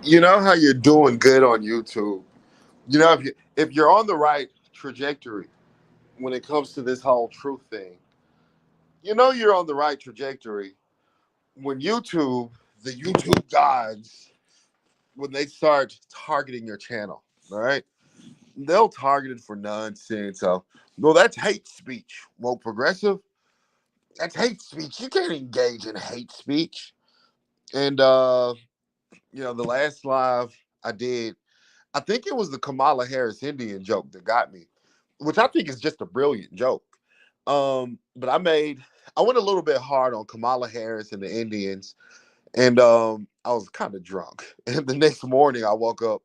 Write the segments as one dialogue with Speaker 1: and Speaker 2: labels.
Speaker 1: You know how you're doing good on YouTube. You know if you're on the right trajectory when it comes to this whole truth thing. You know you're on the right trajectory when the YouTube gods, when they start targeting your channel, all right? They'll target it for nonsense. So, well, that's hate speech. Well, progressive, that's hate speech. You can't engage in hate speech. And the last live I did, I think it was the Kamala Harris Indian joke that got me, which I think is just a brilliant joke. But I went a little bit hard on Kamala Harris and the Indians, and I was kind of drunk. And the next morning, I woke up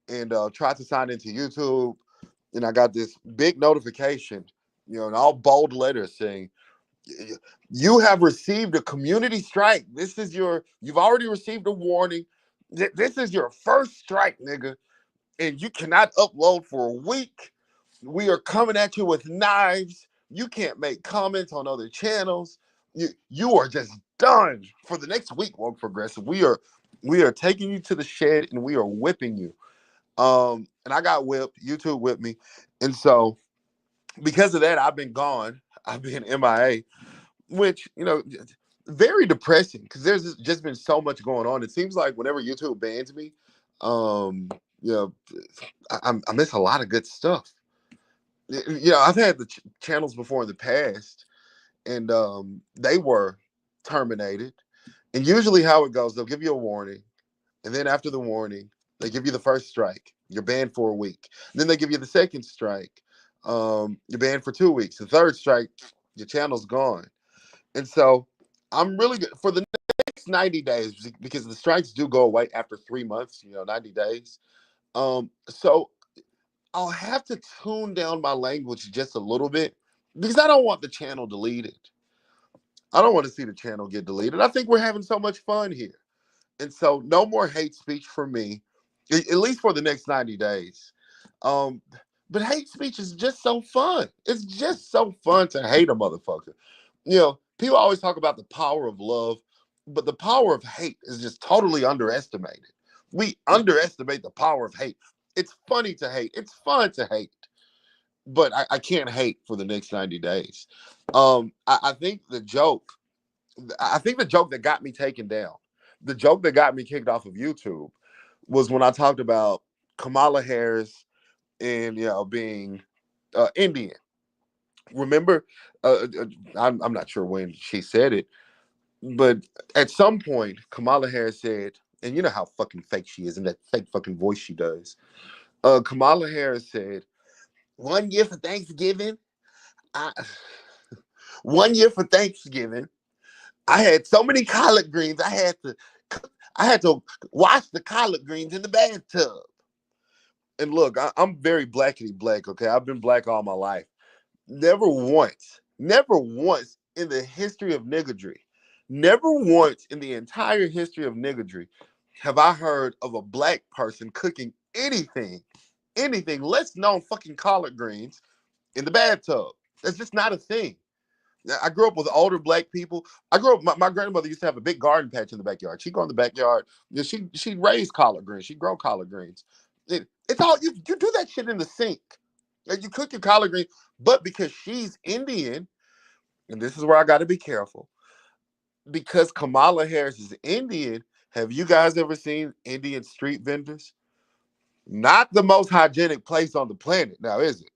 Speaker 1: and tried to sign into YouTube, and I got this big notification, in all bold letters saying, "You have received a community strike. You've already received a warning. This is your first strike, nigga, and you cannot upload for a week. We are coming at you with knives. You can't make comments on other channels. You are just done for the next week, Woke Progressive. We are taking you to the shed and we are whipping you." And I got whipped. YouTube whipped me, and so because of that, I've been gone. I've been MIA, which very depressing because there's just been so much going on. It seems like whenever YouTube bans me, um, you know, I miss a lot of good stuff. I've had the channels before in the past, and they were terminated. And usually, how it goes, they'll give you a warning, and then after the warning, they give you the first strike. You're banned for a week. And then they give you the second strike. You're banned for 2 weeks. The third strike, your channel's gone. And so I'm really good for the next 90 days because the strikes do go away after 3 months, 90 days. So I'll have to tune down my language just a little bit because I don't want the channel deleted. I don't want to see the channel get deleted. I think we're having so much fun here. And so no more hate speech for me, at least for the next 90 days. Um, but hate speech is just so fun. It's just so fun to hate a motherfucker. People always talk about the power of love, but the power of hate is just totally underestimated. We underestimate the power of hate. It's funny to hate. It's fun to hate, but I can't hate for the next 90 days. I think the joke that got me taken down, the joke that got me kicked off of YouTube was when I talked about Kamala Harris and being Indian. Remember, I'm not sure when she said it, but at some point, Kamala Harris said, and you know how fucking fake she is and that fake fucking voice she does. Kamala Harris said, "One year for Thanksgiving, I, one year for Thanksgiving, I had so many collard greens. I had to wash the collard greens in the bathtub." And look, I'm very blackety black. Okay, I've been black all my life. Never once in the history of niggardry, never once in the entire history of niggardry have I heard of a black person cooking anything less known fucking collard greens in the bathtub. That's just not a thing. I grew up with older black people. I grew up. My grandmother used to have a big garden patch in the backyard. She'd go in the backyard. She raised collard greens. She'd grow collard greens. It's all you do that shit in the sink. Like, you cook your collard greens, but because she's Indian, and this is where I got to be careful, because Kamala Harris is Indian. Have you guys ever seen Indian street vendors? Not the most hygienic place on the planet, now is it?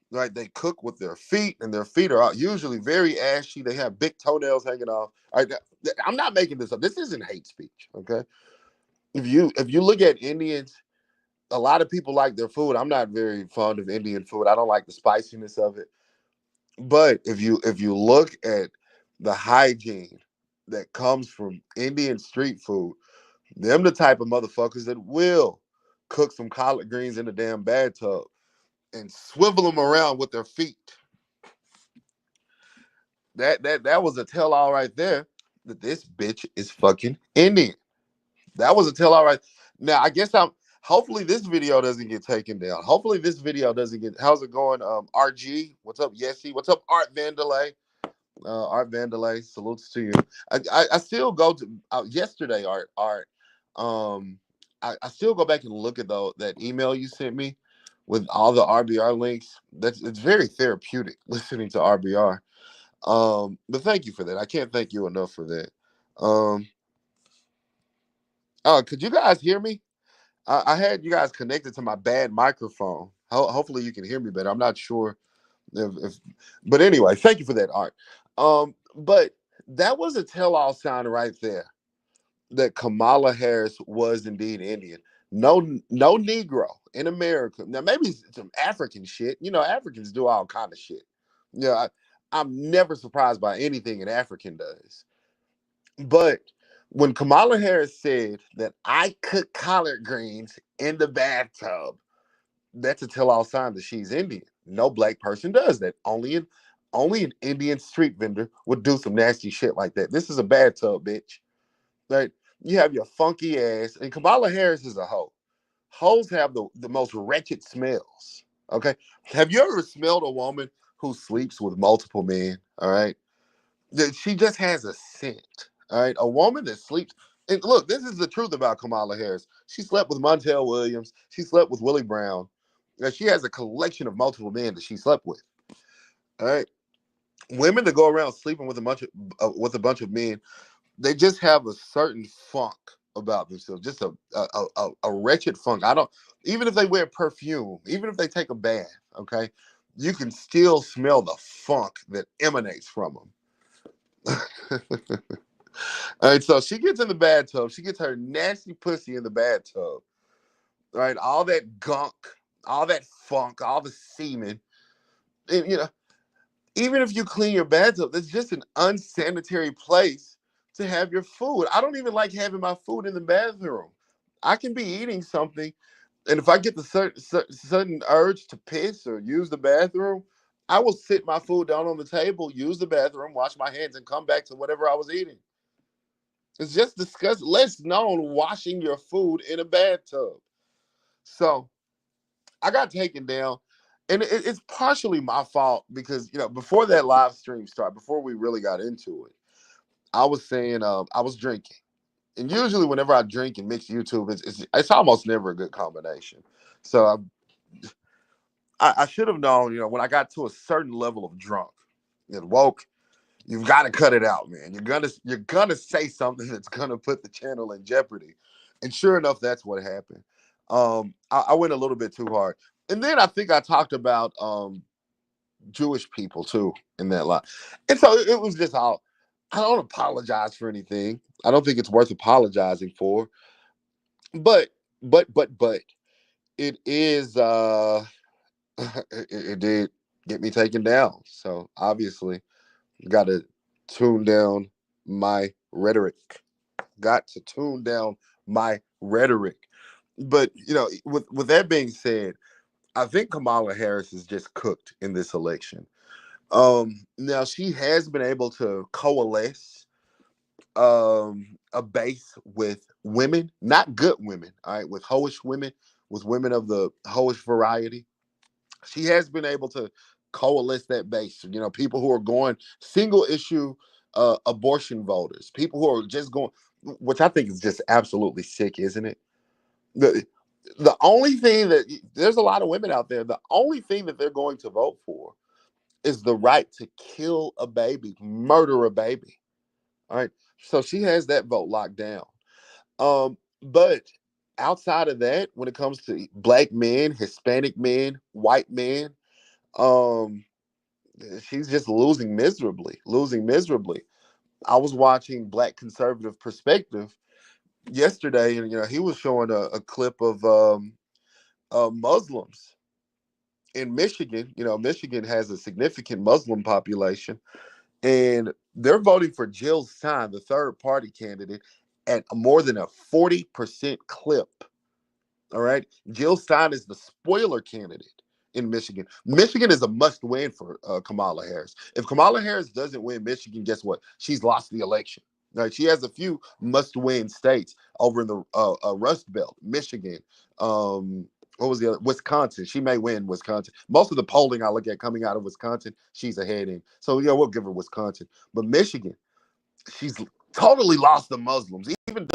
Speaker 1: Right, they cook with their feet, and their feet are usually very ashy. They have big toenails hanging off. All right, I'm not making this up. This isn't hate speech. Okay, if you look at Indians, a lot of people like their food. I'm not very fond of Indian food. I don't like the spiciness of it. But if you look at the hygiene that comes from Indian street food, them the type of motherfuckers that will cook some collard greens in the damn bathtub and swivel them around with their feet. That was a tell all right there that this bitch is fucking Indian. That was a tell all right. Now I guess hopefully this video doesn't get taken down. Hopefully this video doesn't get. How's it going? RG, what's up? Yesy, what's up? Art Vandalay. Art Vandalay, salutes to you. I still go to yesterday, Art. I still go back and look at that email you sent me with all the RBR links. It's very therapeutic listening to RBR. But thank you for that. I can't thank you enough for that. Um, could you guys hear me? I had you guys connected to my bad microphone. Hopefully you can hear me better. I'm not sure if but anyway, thank you for that, Art. But that was a tell-all sign right there that Kamala Harris was indeed Indian. No, no Negro in America. Now maybe some African shit. You know, Africans do all kind of shit. Yeah, I'm never surprised by anything an African does. But when Kamala Harris said that I cook collard greens in the bathtub, that's a tell-all sign that she's Indian. No black person does that. Only an Indian street vendor would do some nasty shit like that. This is a bathtub, bitch. Like, you have your funky ass, and Kamala Harris is a hoe. Hoes have the most wretched smells. Okay. Have you ever smelled a woman who sleeps with multiple men? All right. She just has a scent. All right. A woman that sleeps. And look, this is the truth about Kamala Harris. She slept with Montel Williams. She slept with Willie Brown. Now, she has a collection of multiple men that she slept with. All right. Women that go around sleeping with a bunch of men, they just have a certain funk about themselves, just a wretched funk. I don't even if they wear perfume, even if they take a bath, okay, you can still smell the funk that emanates from them. All right, so she gets in the bathtub. She gets her nasty pussy in the bathtub. All right, all that gunk, all that funk, all the semen. And, even if you clean your bathtub, that's just an unsanitary place to have your food. I don't even like having my food in the bathroom. I can be eating something, and if I get the sudden urge to piss or use the bathroom, I will sit my food down on the table, use the bathroom, wash my hands, and come back to whatever I was eating. It's just disgusting. Less known washing your food in a bathtub. So I got taken down, and it's partially my fault because before that live stream started, before we really got into it, I was saying I was drinking, and usually whenever I drink and mix YouTube, it's almost never a good combination. So I should have known, when I got to a certain level of drunk and woke, you've got to cut it out, man. You're gonna say something that's gonna put the channel in jeopardy, and sure enough, that's what happened. I went a little bit too hard, and then I think I talked about Jewish people too in that line, and so it was just all. I don't apologize for anything. I don't think it's worth apologizing for, but but it is. It did get me taken down. So obviously, got to tune down my rhetoric. Got to tune down my rhetoric. But with that being said, I think Kamala Harris is just cooked in this election. Now she has been able to coalesce a base with women, not good women, all right, with hoish women, with women of the hoish variety. She has been able to coalesce that base. People who are going single issue abortion voters, people who are just going, which I think is just absolutely sick, isn't it? The the only thing that there's a lot of women out there, the only thing that they're going to vote for is the right to kill a baby, murder a baby. All right. So she has that vote locked down. But outside of that, when it comes to black men, Hispanic men, white men, um, she's just losing miserably, losing miserably. I was watching Black Conservative Perspective yesterday, and he was showing a clip of Muslims in Michigan. Michigan has a significant Muslim population, and they're voting for Jill Stein, the third party candidate, at more than a 40% clip. All right. Jill Stein is the spoiler candidate in Michigan. Michigan is a must win for Kamala Harris. If Kamala Harris doesn't win Michigan, guess what? She's lost the election. Right? She has a few must win states over in the Rust Belt, Michigan. What was the other? Wisconsin. She may win Wisconsin. Most of the polling I look at coming out of Wisconsin, she's ahead in. So, we'll give her Wisconsin. But Michigan, she's totally lost the Muslims. Even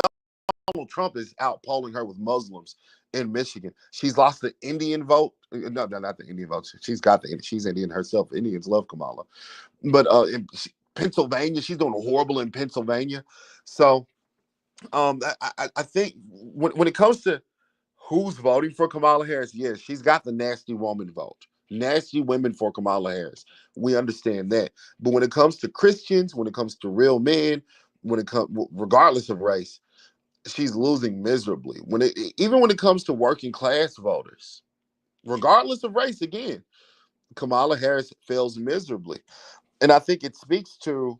Speaker 1: Trump is out polling her with Muslims in Michigan. She's lost the Indian vote. No, no, not the Indian vote. She's got the. She's Indian herself. Indians love Kamala, but in Pennsylvania, she's doing horrible in Pennsylvania. So I think when it comes to who's voting for Kamala Harris, yes, she's got the nasty woman vote. Nasty women for Kamala Harris. We understand that. But when it comes to Christians, when it comes to real men, when it comes, regardless of race, she's losing miserably. Even when it comes to working class voters, regardless of race, again, Kamala Harris fails miserably. And I think it speaks to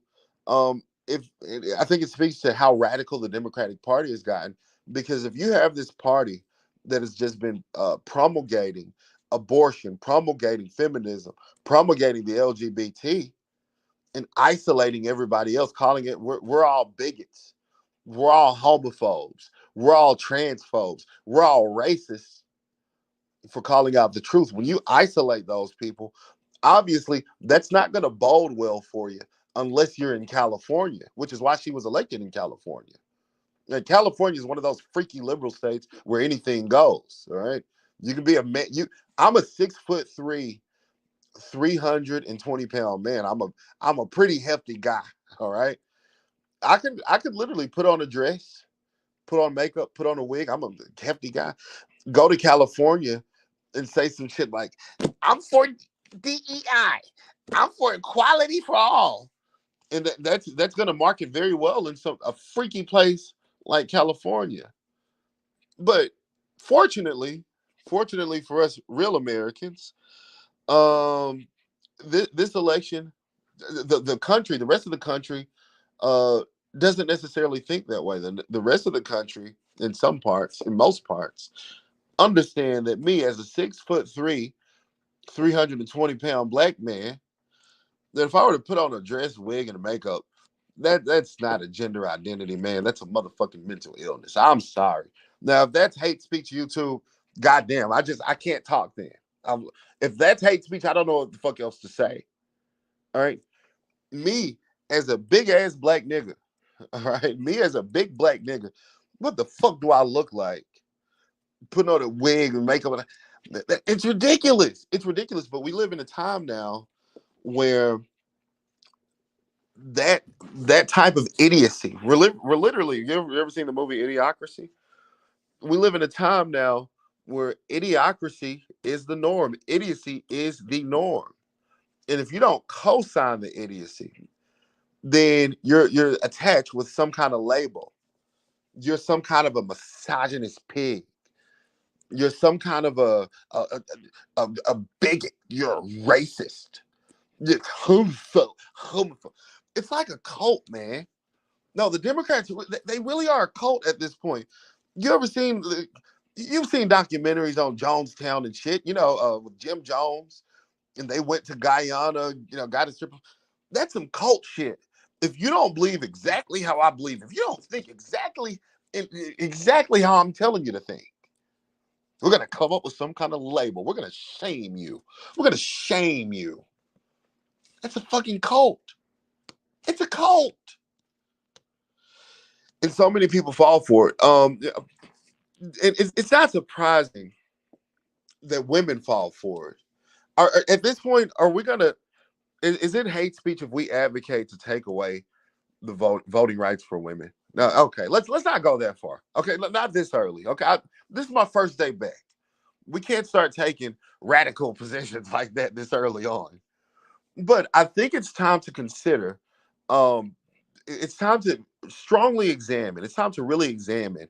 Speaker 1: if I think it speaks to how radical the Democratic Party has gotten. Because if you have this party that has just been promulgating abortion, promulgating feminism, promulgating the LGBT, and isolating everybody else, calling it we're all bigots, we're all homophobes, we're all transphobes, we're all racists for calling out the truth. When you isolate those people, obviously that's not going to bode well for you unless you're in California, which is why she was elected in California. And California is one of those freaky liberal states where anything goes. All right, you can be a man. I'm a 6'3", 320-pound man. I'm a pretty hefty guy. All right, I could literally put on a dress, put on makeup, put on a wig. I'm a hefty guy. Go to California and say some shit like, "I'm for DEI. I'm for equality for all," and that's going to market very well in a freaky place like California. But fortunately, fortunately for us real Americans, um, this election, the country, the rest of the country, uh, doesn't necessarily think that way. The rest of the country, in some parts, in most parts, understand that me as a 6'3", 320-pound black man, that if I were to put on a dress, wig, and a makeup, that's not a gender identity, man. That's a motherfucking mental illness. I'm sorry. Now, if that's hate speech, YouTube, goddamn, I can't talk then. I'm, if that's hate speech, I don't know what the fuck else to say. All right, me as a big ass black nigga. All right, me as a big black nigga. What the fuck do I look like? Putting on a wig and makeup. It's ridiculous. It's ridiculous. But we live in a time now where that that type of idiocy. We're literally. You ever seen the movie Idiocracy? We live in a time now where idiocracy is the norm. Idiocy is the norm. And if you don't co-sign the idiocy, then you're attached with some kind of label. You're some kind of a misogynist pig. You're some kind of a bigot. You're a racist. You're homophobe. It's like a cult, man. No, the Democrats, they really are a cult at this point. You ever seen, you've seen documentaries on Jonestown and shit, with Jim Jones, and they went to Guyana, got a strip. That's some cult shit. If you don't believe exactly how I believe, if you don't think exactly how I'm telling you to think, we're going to come up with some kind of label. We're going to shame you. We're going to shame you. That's a fucking cult. It's a cult. And so many people fall for it. It's not surprising that women fall for it. At this point, are we gonna? Is it hate speech if we advocate to take away the voting rights for women? No, okay. Let's not go that far. Okay, not this early. Okay, this is my first day back. We can't start taking radical positions like that this early on. But I think it's time to consider. Um, it's time to strongly examine. It's time to really examine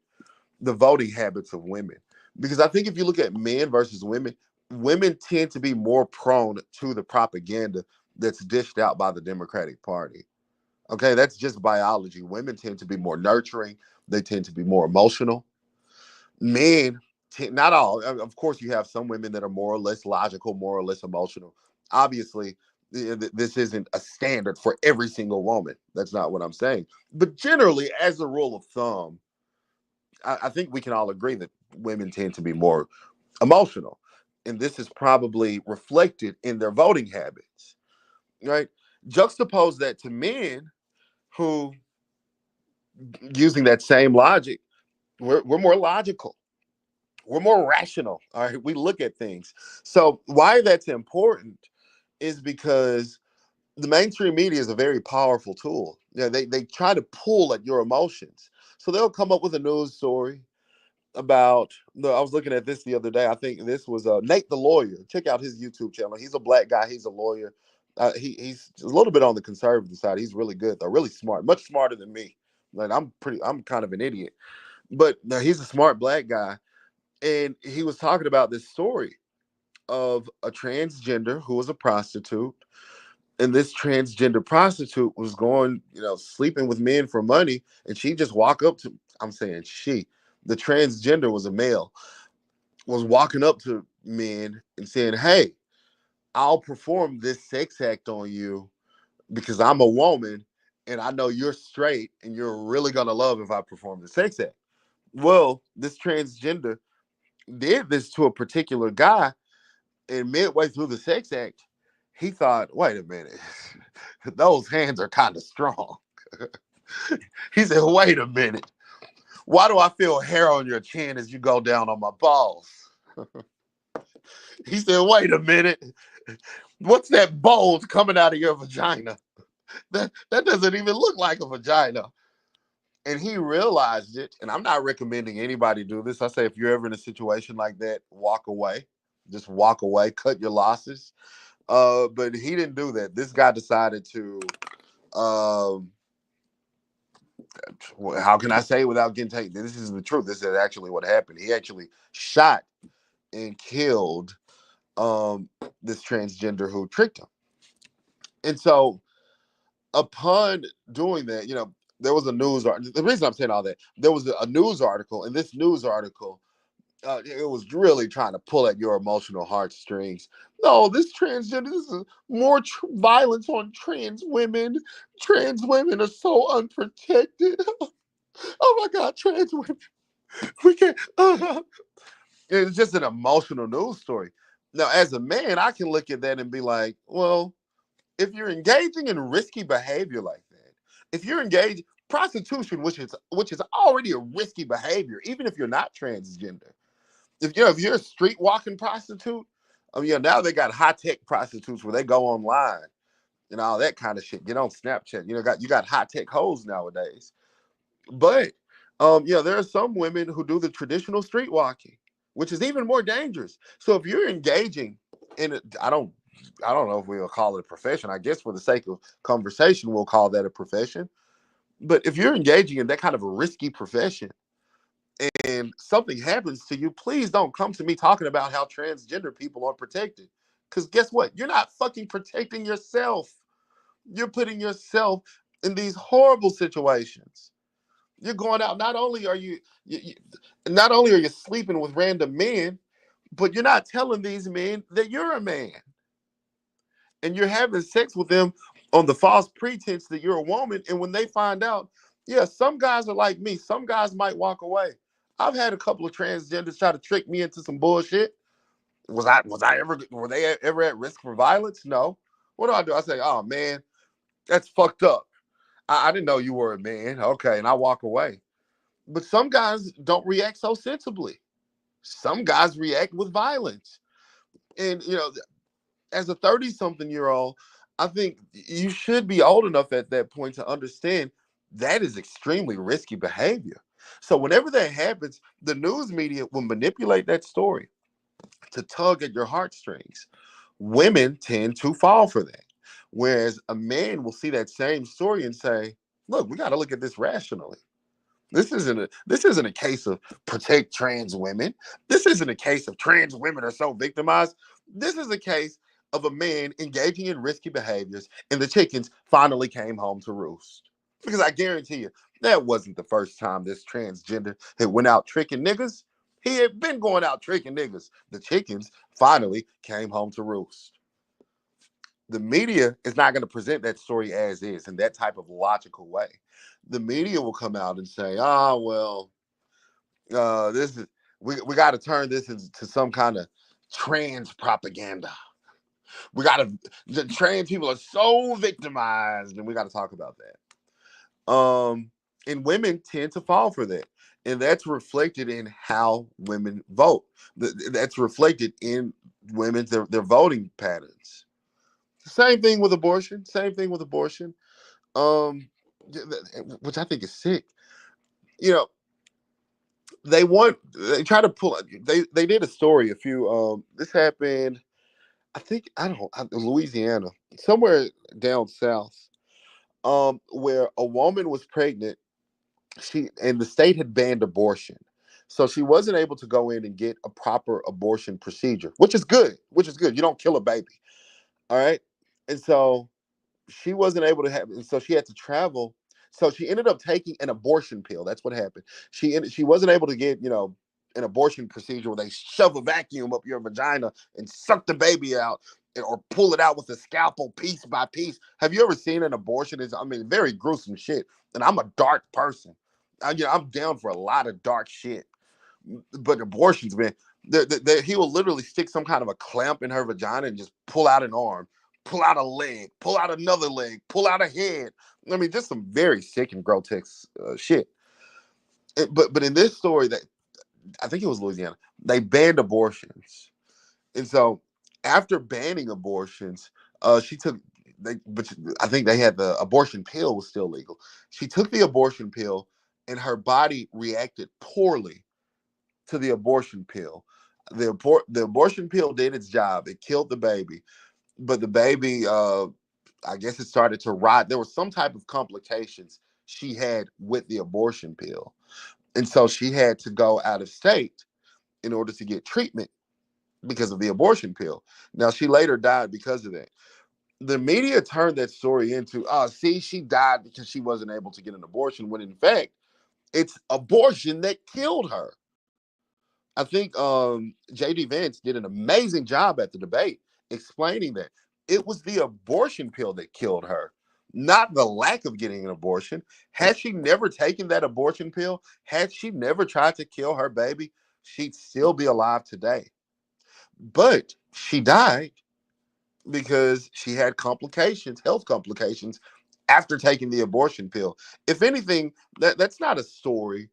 Speaker 1: the voting habits of women. Because I think if you look at men versus women, women tend to be more prone to the propaganda that's dished out by the Democratic Party. Okay, that's just biology. Women tend to be more nurturing, they tend to be more emotional. Men, not all, of course, you have some women that are more or less logical, more or less emotional. Obviously, this isn't a standard for every single woman. That's not what I'm saying. But generally, as a rule of thumb, I think we can all agree that women tend to be more emotional. And this is probably reflected in their voting habits, right? Juxtapose that to men who, using that same logic, We're more logical. We're more rational. All right, we look at things. So why that's important is because the mainstream media is a very powerful tool. Yeah, they try to pull at your emotions. So they'll come up with a news story about I was looking at this the other day. I think this was Nate the lawyer. Check out his YouTube channel. He's a black guy. He's a lawyer. He's a little bit on the conservative side. He's really good though, really smart, much smarter than me. Like I'm kind of an idiot, but no, he's a smart black guy, and he was talking about this story of a transgender who was a prostitute, and this transgender prostitute was going, sleeping with men for money, and she just walk up to. I'm saying the transgender was a male, was walking up to men and saying, "Hey, I'll perform this sex act on you because I'm a woman, and I know you're straight, and you're really gonna love if I perform the sex act." Well, this transgender did this to a particular guy, and midway through the sex act, he thought, "Wait a minute, those hands are kind of strong." He said, "Wait a minute, why do I feel hair on your chin as you go down on my balls?" He said, "Wait a minute, what's that bulge coming out of your vagina? That doesn't even look like a vagina." And he realized it. And I'm not recommending anybody do this. I say if you're ever in a situation like that, walk away. Just walk away, cut your losses. But he didn't do that. This guy decided to um how can I say it without getting taken? This is the truth. This is actually what happened. He actually shot and killed um this transgender who tricked him. And so upon doing that, there was a news article. The reason I'm saying all that, there was a news article, and this news article, it was really trying to pull at your emotional heartstrings. No, this is more violence on trans women. Trans women are so unprotected. Oh my God, trans women. We can't. It's just an emotional news story. Now, as a man, I can look at that and be like, well, if you're engaging in risky behavior like that, if you're engaged prostitution, which is already a risky behavior, even if you're not transgender. If you're a street walking prostitute, I mean, now they got high tech prostitutes where they go online and all that kind of shit. Get on Snapchat. You got high tech hoes nowadays. But there are some women who do the traditional street walking, which is even more dangerous. So if you're engaging in it, I don't know if we'll call it a profession. I guess for the sake of conversation, we'll call that a profession. But if you're engaging in that kind of a risky profession and something happens to you, please don't come to me talking about how transgender people are protected. Because guess what? You're not fucking protecting yourself. You're putting yourself in these horrible situations. You're going out. Not only are you sleeping with random men, but you're not telling these men that you're a man, and you're having sex with them on the false pretense that you're a woman. And when they find out, yeah, some guys are like me. Some guys might walk away. I've had a couple of transgenders try to trick me into some bullshit. Were they ever at risk for violence? No. What do? I say, oh man, that's fucked up. I didn't know you were a man. Okay, and I walk away. But some guys don't react so sensibly. Some guys react with violence. And as a 30-something-year-old, I think you should be old enough at that point to understand that is extremely risky behavior. So whenever that happens, the news media will manipulate that story to tug at your heartstrings. Women tend to fall for that. Whereas a man will see that same story and say, look, we got to look at this rationally. This isn't a case of protect trans women. This isn't a case of trans women are so victimized. This is a case of a man engaging in risky behaviors, and the chickens finally came home to roost. Because I guarantee you, that wasn't the first time this transgender had went out tricking niggas. He had been going out tricking niggas. The chickens finally came home to roost. The media is not going to present that story as is in that type of logical way. The media will come out and say, "Ah, well, this is we got to turn this into some kind of trans propaganda. We got to the trans people are so victimized, and we got to talk about that." And women tend to fall for that. and that's reflected in how women vote. That's reflected in women's their voting patterns. Same thing with abortion. Same thing with abortion. Um, which I think is sick. You know, they try to pull. They did a story a few. This happened. I think I don't Louisiana, somewhere down south. Where a woman was pregnant, and the state had banned abortion, so she wasn't able to go in and get a proper abortion procedure, which is good. Which is good. You don't kill a baby, all right. And so she wasn't able to have, and so she had to travel. So she ended up taking an abortion pill. That's what happened. She wasn't able to get an abortion procedure where they shove a vacuum up your vagina and suck the baby out, or pull it out with a scalpel piece by piece. Have you ever seen an abortion? It's, I mean, very gruesome shit. And I'm a dark person. I'm down for a lot of dark shit. But abortions, man, he will literally stick some kind of a clamp in her vagina and just pull out an arm, pull out a leg, pull out another leg, pull out a head. I mean, just some very sick and grotesque shit. But in this story, that I think it was Louisiana, they banned abortions, and so after banning abortions, she took. But I think they had the abortion pill was still legal. She took the abortion pill, and her body reacted poorly to the abortion pill. The abortion pill did its job. It killed the baby, but the baby, I guess, it started to rot. There was some type of complications she had with the abortion pill, and so she had to go out of state in order to get treatment because of the abortion pill. Now she later died because of that. The media turned that story into, oh, see, she died because she wasn't able to get an abortion, when in fact it's abortion that killed her. I think JD Vance did an amazing job at the debate explaining that it was the abortion pill that killed her, not the lack of getting an abortion. Had she never taken that abortion pill, had she never tried to kill her baby, she'd still be alive today. But she died because she had complications, health complications, after taking the abortion pill. If anything, that's not a story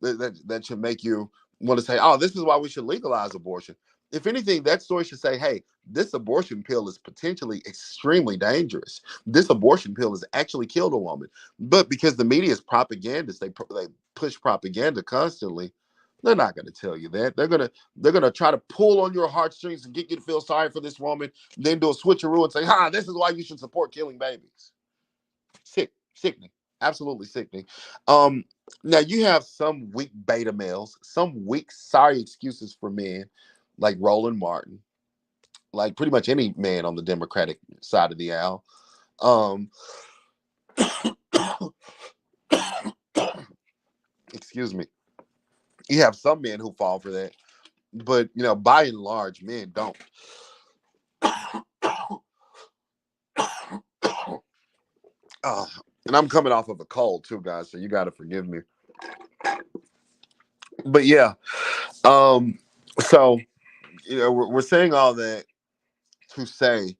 Speaker 1: that should make you want to say, oh, this is why we should legalize abortion. If anything, that story should say, hey, this abortion pill is potentially extremely dangerous. This abortion pill has actually killed a woman. But because the media is propagandists, they push propaganda constantly. They're not going to tell you that. They're gonna try to pull on your heartstrings and get you to feel sorry for this woman, then do a switcheroo and say, this is why you should support killing babies. Sickening, absolutely sickening. Um, Now you have some weak beta males, some weak sorry excuses for men, like Roland Martin, like pretty much any man on the Democratic side of the aisle. Um, Excuse me. You have some men who fall for that, but by and large, men don't. Uh, and I'm coming off of a cold too, guys, so you got to forgive me. But yeah, um, so we're saying all that to say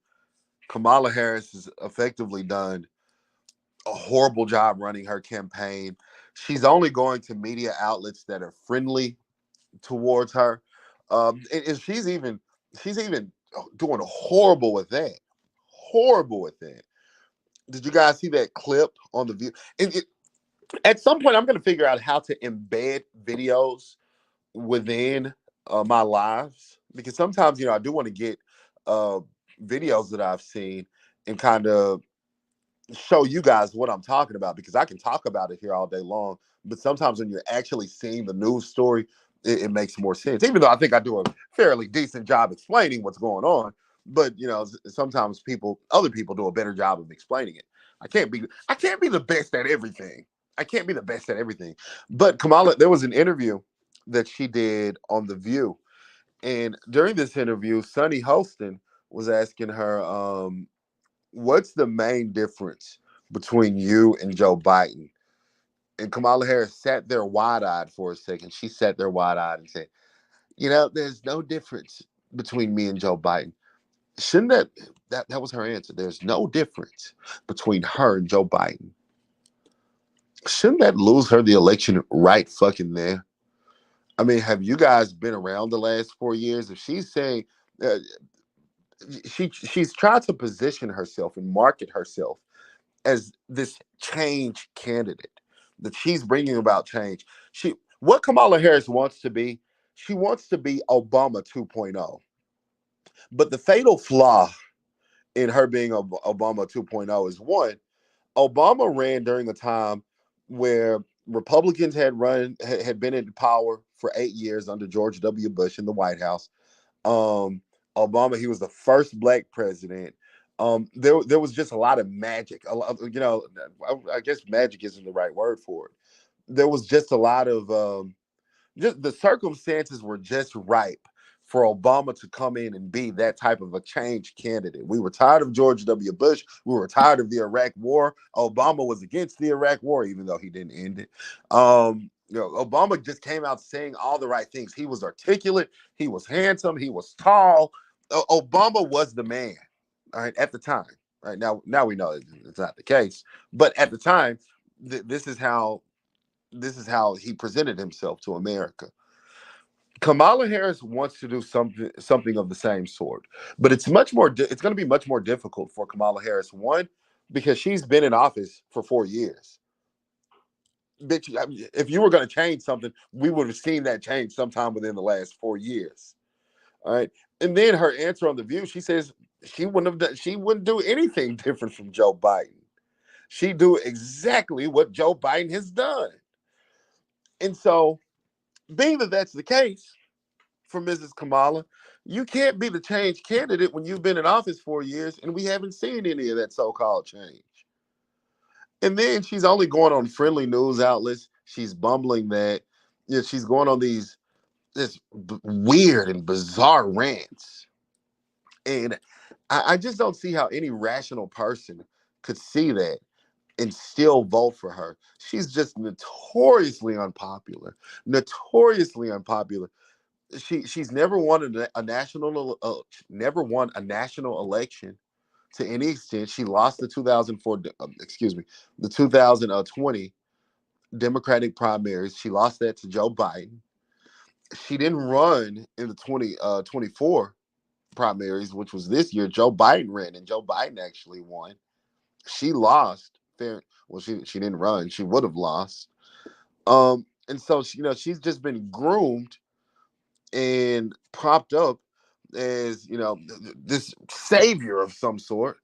Speaker 1: Kamala Harris has effectively done a horrible job running her campaign. She's only going to media outlets that are friendly towards her, and she's even doing horrible with that. Horrible with that. Did you guys see that clip on the view? At some point, I'm going to figure out how to embed videos within my lives, because sometimes I do want to get uh, videos that I've seen and kind of show you guys what I'm talking about, because I can talk about it here all day long, but sometimes when you're actually seeing the news story, it makes more sense. Even though I think I do a fairly decent job explaining what's going on, but sometimes other people do a better job of explaining it. I can't be the best at everything. I can't be the best at everything. But Kamala, there was an interview that she did on The View, and during this interview, Sunny Hostin was asking her, what's the main difference between you and Joe Biden? And Kamala Harris sat there wide-eyed for a second. She sat there wide-eyed and said, there's no difference between me and Joe Biden. Shouldn't that was her answer. There's no difference between her and Joe Biden. Shouldn't that lose her the election right fucking there? I mean, have you guys been around the last 4 years? If she's saying uh, she's tried to position herself and market herself as this change candidate, that she's bringing about change. She what Kamala Harris wants to be, she wants to be Obama 2.0. But the fatal flaw in her being Obama 2.0 is one, Obama ran during a time where Republicans had been in power for 8 years under George W. Bush in the White House. Um, Obama, he was the first black president. There was just a lot of magic. A lot, I guess magic isn't the right word for it. There was just a lot of just the circumstances were just ripe for Obama to come in and be that type of a change candidate. We were tired of George W. Bush. We were tired of the Iraq War. Obama was against the Iraq War, even though he didn't end it. Obama just came out saying all the right things. He was articulate. He was handsome. He was tall. Obama was the man. All right, at the time. Right now we know it's not the case, but at the time, this is how he presented himself to America. Kamala Harris wants to do something of the same sort, but it's much more. It's going to be much more difficult for Kamala Harris. One, because she's been in office for 4 years. Bitch, if you were going to change something, we would have seen that change sometime within the last 4 years. All right, and then her answer on the View, she says she wouldn't do anything different from Joe Biden. She'd do exactly what Joe Biden has done. And so, being that that's the case, for Mrs. Kamala. You can't be the change candidate when you've been in office 4 years and we haven't seen any of that so-called change. And then she's only going on friendly news outlets. She's bumbling that. She's going on these this weird and bizarre rants. And I just don't see how any rational person could see that and still vote for her. She's just notoriously unpopular. Notoriously unpopular. She's never won never won a national election to any extent. She lost the 2004 the 2020 Democratic primaries. She lost that to Joe Biden. She didn't run in the 2024 primaries, which was this year. Joe Biden ran and Joe Biden actually won. She lost fair. Well, she didn't run. She would have lost. And so she's just been groomed and propped up as this savior of some sort,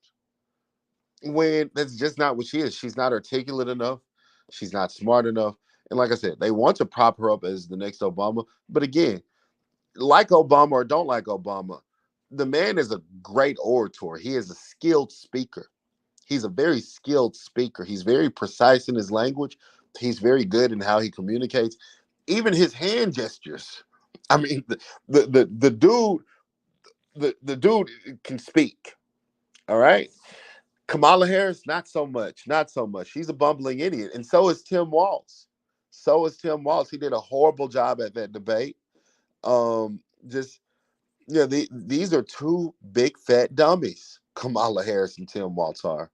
Speaker 1: when that's just not what she is. She's not articulate enough. She's not smart enough. And like I said, they want to prop her up as the next Obama. But again, like Obama or don't like Obama, the man is a great orator. He is a skilled speaker. He's a very skilled speaker. He's very precise in his language. He's very good in how he communicates. Even his hand gestures. I mean, the dude can speak. All right. Kamala Harris, not so much. Not so much. She's a bumbling idiot. And so is Tim Walz. So is Tim Walz. He did a horrible job at that debate. Just these are two big fat dummies. Kamala Harris and Tim Walz are.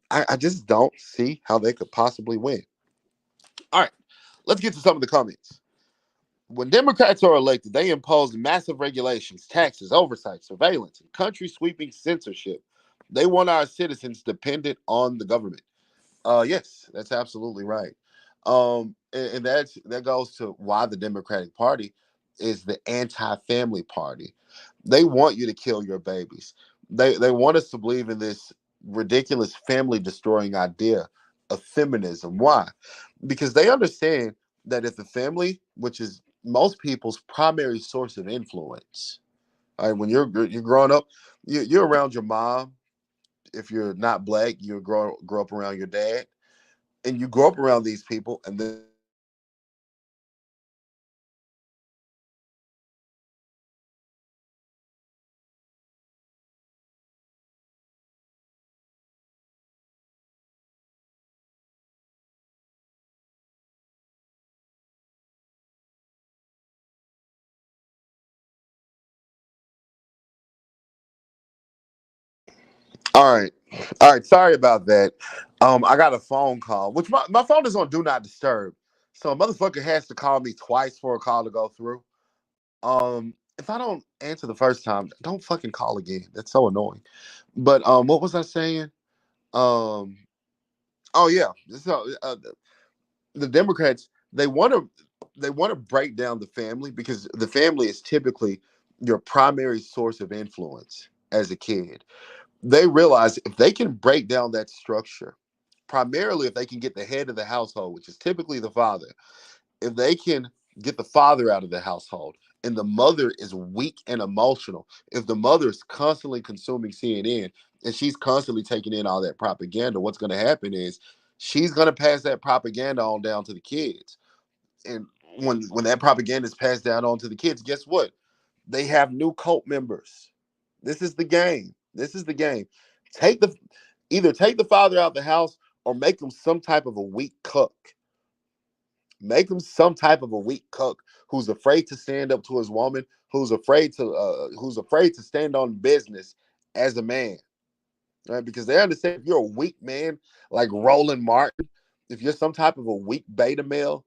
Speaker 1: I just don't see how they could possibly win. All right, let's get to some of the comments. When Democrats are elected, they impose massive regulations, taxes, oversight, surveillance, and country sweeping censorship. They want our citizens dependent on the government. Yes, that's absolutely right. And that goes to why the Democratic Party is the anti-family party. They want you to kill your babies. They want us to believe in this ridiculous family destroying idea of feminism. Why? Because they understand that if the family, which is most people's primary source of influence, all right, when you're growing up, you're around your mom. If you're not black, you grow up around your dad, and you grow up around these people, and then they influence you. And so when you grow up and you see these people influencing you, you start to believe that all right. All right. Sorry about that. I got a phone call, which my phone is on do not disturb. So a motherfucker has to call me twice for a call to go through. If I don't answer the first time, don't fucking call again. That's so annoying. But what was I saying? Um, oh yeah. So the Democrats, they want to break down the family because the family is typically your primary source of influence as a kid. They realize if they can break down that structure, primarily if they can get the head of the household, which is typically the father, if they can get the father out of the household and the mother is weak and emotional, if the mother is constantly consuming CNN and she's constantly taking in all that propaganda, what's going to happen is she's going to pass that propaganda on down to the kids. And when that propaganda is passed down on to the kids, guess what? They have new cult members. This is the game. This is the game. Take the Either take the father out of the house or make him some type of a weak cook. Make him some type of a weak cook who's afraid to stand up to his woman, who's afraid to stand on business as a man. Right? Because they understand if you're a weak man like Roland Martin, if you're some type of a weak beta male,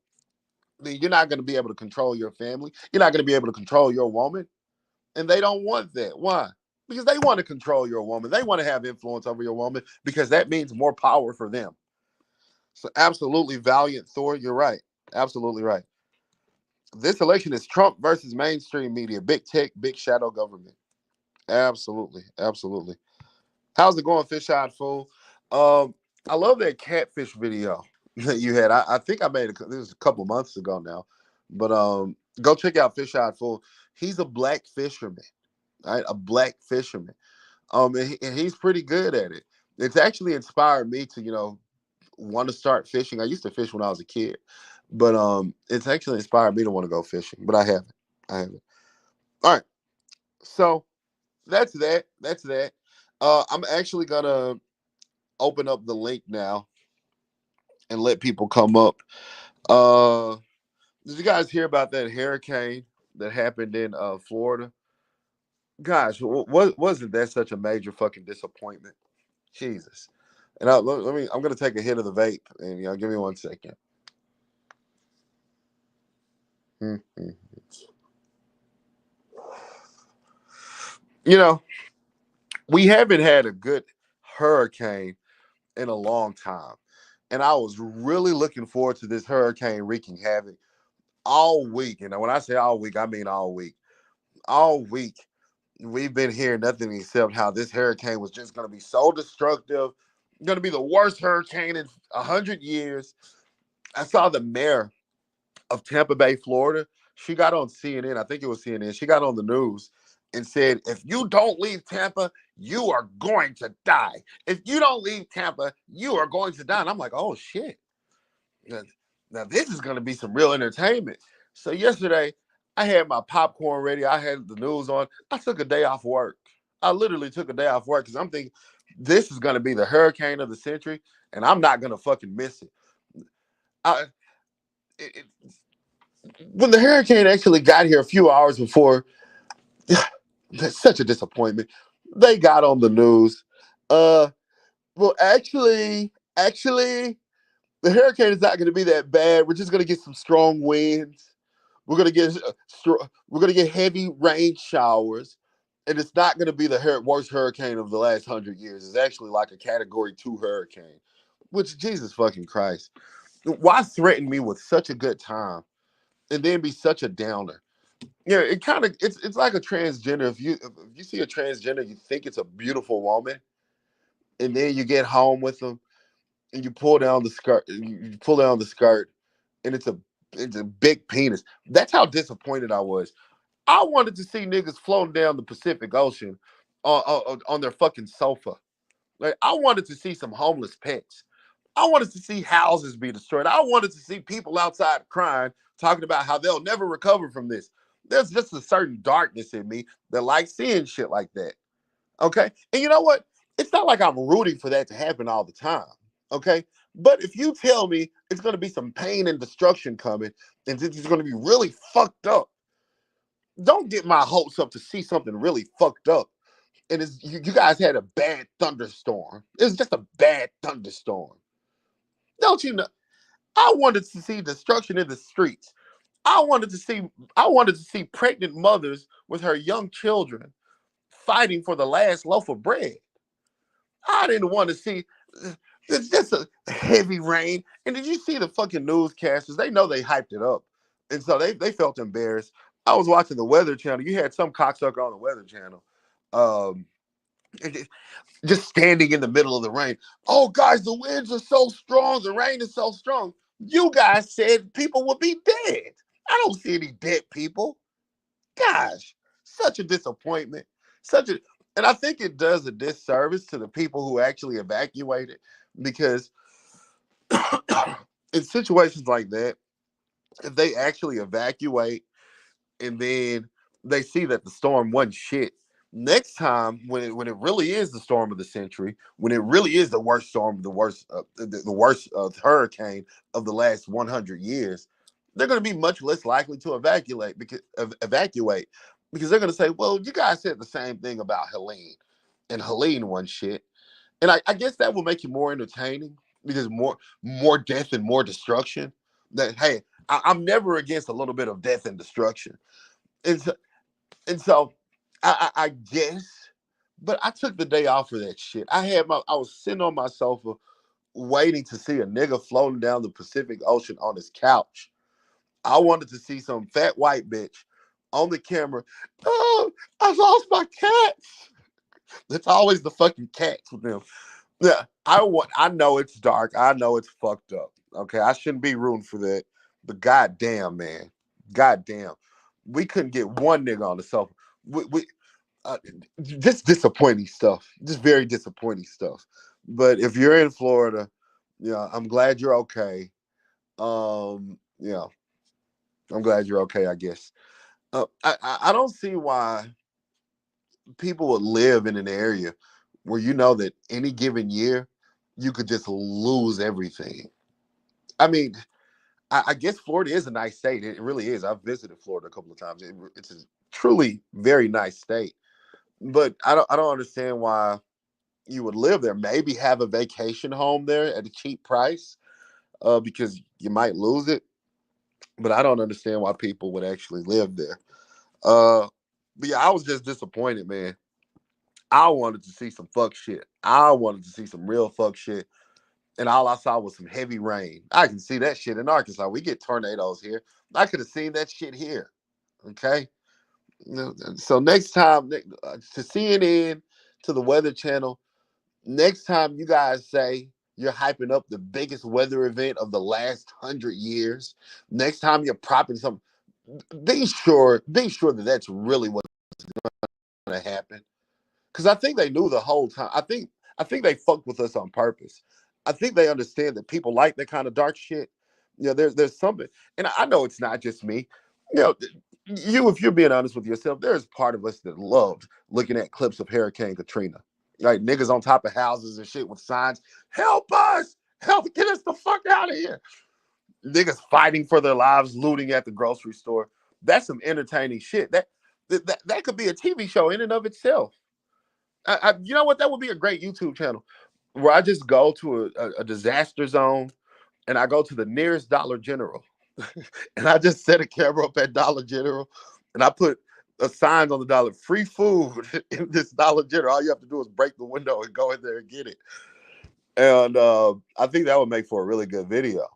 Speaker 1: then you're not going to be able to control your family. You're not going to be able to control your woman. And they don't want that. Why? Because they want to control your woman. They want to have influence over your woman because that means more power for them. So absolutely valiant Thor, you're right. Absolutely right. This election is Trump versus mainstream media, big tech, big shadow government. Absolutely, absolutely. How's it going, fish eyed fool? I love that catfish video that you had. I think I made it. This was a couple months ago now, but go check out fish eyed fool. He's a black fisherman, right? A black fisherman. And he's pretty good at it. It's actually inspired me to want to start fishing. I used to fish when I was a kid, but it's actually inspired me to want to go fishing. But I haven't. I haven't. All right. So that's that. That's that. I'm actually gonna open up the link now and let people come up. Uh, did you guys hear about that hurricane that happened in Florida? Gosh, what wasn't that such a major fucking disappointment? Jesus. And let me. I'm gonna take a hit of the vape, and give me 1 second. Mm-hmm. You know, we haven't had a good hurricane in a long time. And I was really looking forward to this hurricane wreaking havoc all week. And when I say all week, I mean all week. All week, we've been hearing nothing except how this hurricane was just going to be so destructive, going to be the worst hurricane in 100 years. I saw the mayor of Tampa Bay, Florida. She got on CNN. I think it was CNN. She got on the news and said, if you don't leave Tampa, you are going to die. If you don't leave Tampa, you are going to die. And I'm like, oh shit. Now this is going to be some real entertainment. So yesterday, I had my popcorn ready. I had the news on. I took a day off work. I literally took a day off work because I'm thinking this is going to be the hurricane of the century, and I'm not going to fucking miss it. I, it, when the hurricane actually got here a few hours before, that's such a disappointment. They got on the news. Uh, well, actually, the hurricane is not going to be that bad. We're just going to get some strong winds. We're going to get we're going to get heavy rain showers, and it's not going to be the worst hurricane of the last 100 years. It's actually like a Category 2 hurricane. Which Jesus fucking Christ, why threaten me with such a good time and then be such a downer? It kind of it's like a transgender. If you see a transgender, you think it's a beautiful woman, and then you get home with them and you pull down the skirt. You pull down the skirt, and it's a big penis. That's how disappointed I was. I wanted to see niggas floating down the Pacific Ocean on their fucking sofa. Like I wanted to see some homeless pets. I wanted to see houses be destroyed. I wanted to see people outside crying, talking about how they'll never recover from this. There's just a certain darkness in me that likes seeing shit like that. Okay. And you know what? It's not like I'm rooting for that to happen all the time. Okay. But if you tell me it's going to be some pain and destruction coming and it's going to be really fucked up, don't get my hopes up to see something really fucked up. And you guys had a bad thunderstorm. It was just a bad thunderstorm. Don't you know? I wanted to see destruction in the streets. I wanted to see I wanted to see pregnant mothers with her young children fighting for the last loaf of bread. I didn't want to see it's just a heavy rain. And did you see the fucking newscasters? They know they hyped it up. And so they felt embarrassed. I was watching the Weather Channel. You had some cocksucker on the Weather Channel. Um, just standing in the middle of the rain. Oh, guys, the winds are so strong. The rain is so strong. You guys said people would be dead. I don't see any dead people. Gosh, such a disappointment. Such a, and I think it does a disservice to the people who actually evacuated because in situations like that, if they actually evacuate and then they see that the storm wasn't shit. Next time, when it really is the storm of the century, when it really is the worst storm, the worst hurricane of the last 100 years, they're going to be much less likely to evacuate because they're going to say, "Well, you guys said the same thing about Helene, and Helene wasn't shit." And I guess that will make you more entertaining because more death and more destruction. That hey, I'm never against a little bit of death and destruction. And so, and so I guess, but I took the day off for that shit. I was sitting on my sofa waiting to see a nigga floating down the Pacific Ocean on his couch. I wanted to see some fat white bitch on the camera. Oh, I lost my cats. It's always the fucking cats with them. Yeah, I know it's dark. I know it's fucked up. Okay, I shouldn't be rooting for that. But goddamn, man, goddamn, we couldn't get one nigga on the sofa. We just disappointing stuff. Just very disappointing stuff. But if you're in Florida, yeah, I'm glad you're okay. Yeah, I'm glad you're okay. I guess. I don't see why people would live in an area where you know that any given year you could just lose everything. I mean, I guess Florida is a nice state. It really is. I've visited Florida a couple of times. It's a truly very nice state. But I don't understand why you would live there. Maybe have a vacation home there at a cheap price, because you might lose it. But I don't understand why people would actually live there. Uh, but yeah, I was just disappointed, man. I wanted to see some fuck shit. I wanted to see some real fuck shit. And all I saw was some heavy rain. I can see that shit in Arkansas. We get tornadoes here. I could have seen that shit here. Okay. So next time, to CNN, to the Weather Channel, next time you guys say you're hyping up the biggest weather event of the last 100 years, next time you're propping something, be sure that that's really what's going to happen. Because I think they knew the whole time. I think they fucked with us on purpose. I think they understand that people like that kind of dark shit. There's something, and I know it's not just me. You know, if you're being honest with yourself, there's part of us that loved looking at clips of Hurricane Katrina, like niggas on top of houses and shit with signs, "Help us! Help! Get us the fuck out of here!" Niggas fighting for their lives, looting at the grocery store. That's some entertaining shit. That could be a TV show in and of itself. You know what? That would be a great YouTube channel where I just go to a disaster zone and I go to the nearest Dollar General and I just set a camera up at Dollar General and I put a sign on the dollar, free food in this Dollar General. All you have to do is break the window and go in there and get it. And I think that would make for a really good video.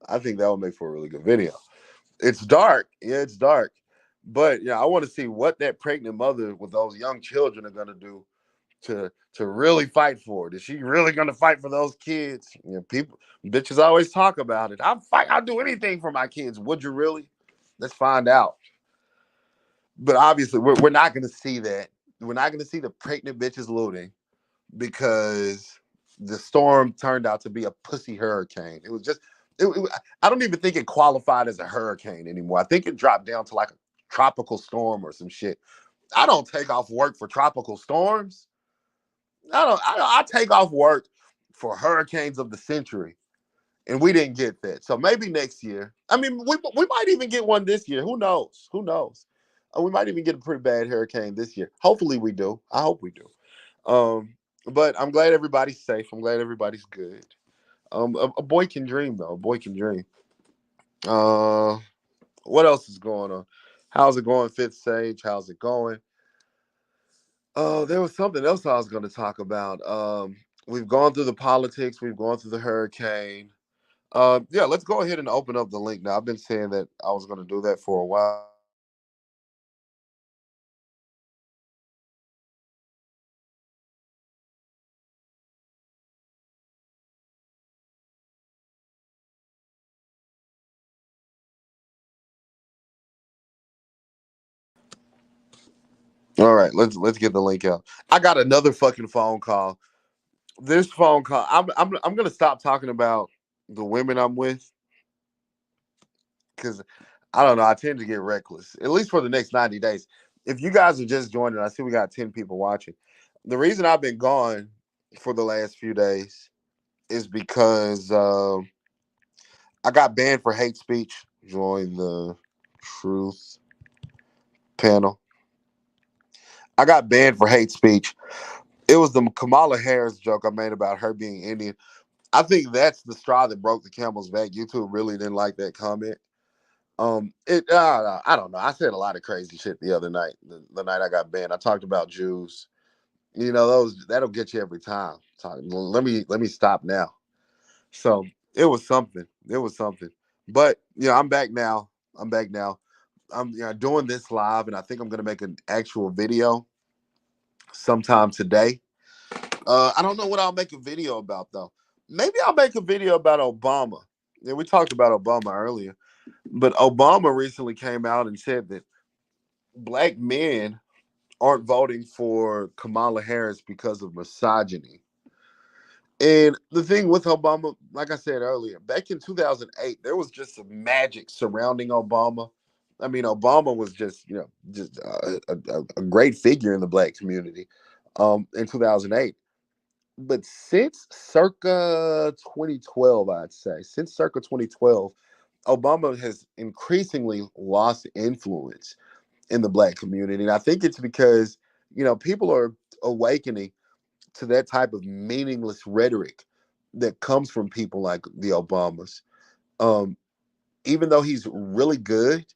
Speaker 1: I think that would make for a really good video. It's dark. Yeah, it's dark. But yeah, I want to see what that pregnant mother with those young children are gonna do to really fight for it. Is she really gonna fight for those kids? People bitches always talk about it. I'll do anything for my kids. Would you really? Let's find out. But obviously, we're not gonna see that. We're not gonna see the pregnant bitches looting because the storm turned out to be a pussy hurricane. It was just I don't even think it qualified as a hurricane anymore. I think it dropped down to like a tropical storm or some shit. I don't take off work for tropical storms. I take off work for hurricanes of the century, and we didn't get that. So maybe next year. I mean, we might even get one this year. Who knows? Who knows? We might even get a pretty bad hurricane this year. Hopefully, we do. I hope we do. But I'm glad everybody's safe. I'm glad everybody's good. A boy can dream though. A boy can dream. Uh, what else is going on? How's it going, Fifth Sage? How's it going? Oh, there was something else I was going to talk about. We've gone through the politics. We've gone through the hurricane. Yeah, let's go ahead and open up the link now. I've been saying that I was going to do that for a while. All right, let's get the link out. I got another fucking phone call. This phone call. I'm gonna stop talking about the women I'm with because I don't know. I tend to get reckless, at least for the next 90 days. If you guys are just joining, I see we got 10 people watching. The reason I've been gone for the last few days is because I got banned for hate speech. Join the truth panel. I got banned for hate speech. It was the Kamala Harris joke I made about her being Indian. I think that's the straw that broke the camel's back. YouTube really didn't like that comment. I don't know. I said a lot of crazy shit the other night. The night I got banned, I talked about Jews. You know, those that'll get you every time. Let me stop now. So it was something. It was something. But I'm back now. I'm back now. I'm doing this live, and I think I'm gonna make an actual video sometime today. I don't know what I'll make a video about though. Maybe I'll make a video about Obama. Yeah, we talked about Obama earlier, but Obama recently came out and said that black men aren't voting for Kamala Harris because of misogyny. And the thing with Obama, like I said earlier, back in 2008, there was just some magic surrounding Obama. I mean, Obama was just a great figure in the black community in 2008. But since circa 2012, I'd say, since circa 2012, Obama has increasingly lost influence in the black community. And I think it's because, people are awakening to that type of meaningless rhetoric that comes from people like the Obamas. Um, Even though he's really good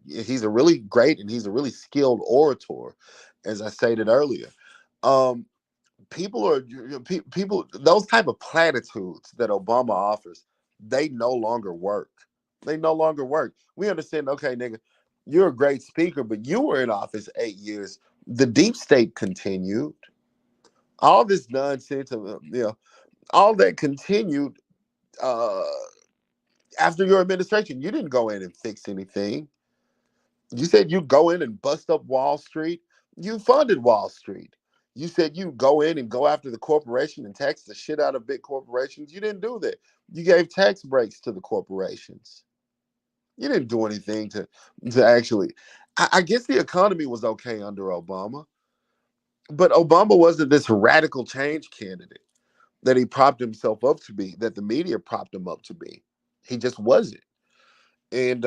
Speaker 1: he's a really great and he's a really skilled orator, as I stated earlier. Um, People are people those type of platitudes that Obama offers, they no longer work. They no longer work. We understand, okay, nigga, you're a great speaker, but you were in office 8 years. The deep state continued. All this nonsense of all that continued uh after your administration. You didn't go in and fix anything. You said you go in and bust up Wall Street. You funded Wall Street. You said you go in and go after the corporation and tax the shit out of big corporations. You didn't do that. You gave tax breaks to the corporations. You didn't do anything to actually. I guess the economy was okay under Obama, but Obama wasn't this radical change candidate that he propped himself up to be, that the media propped him up to be. He just wasn't. And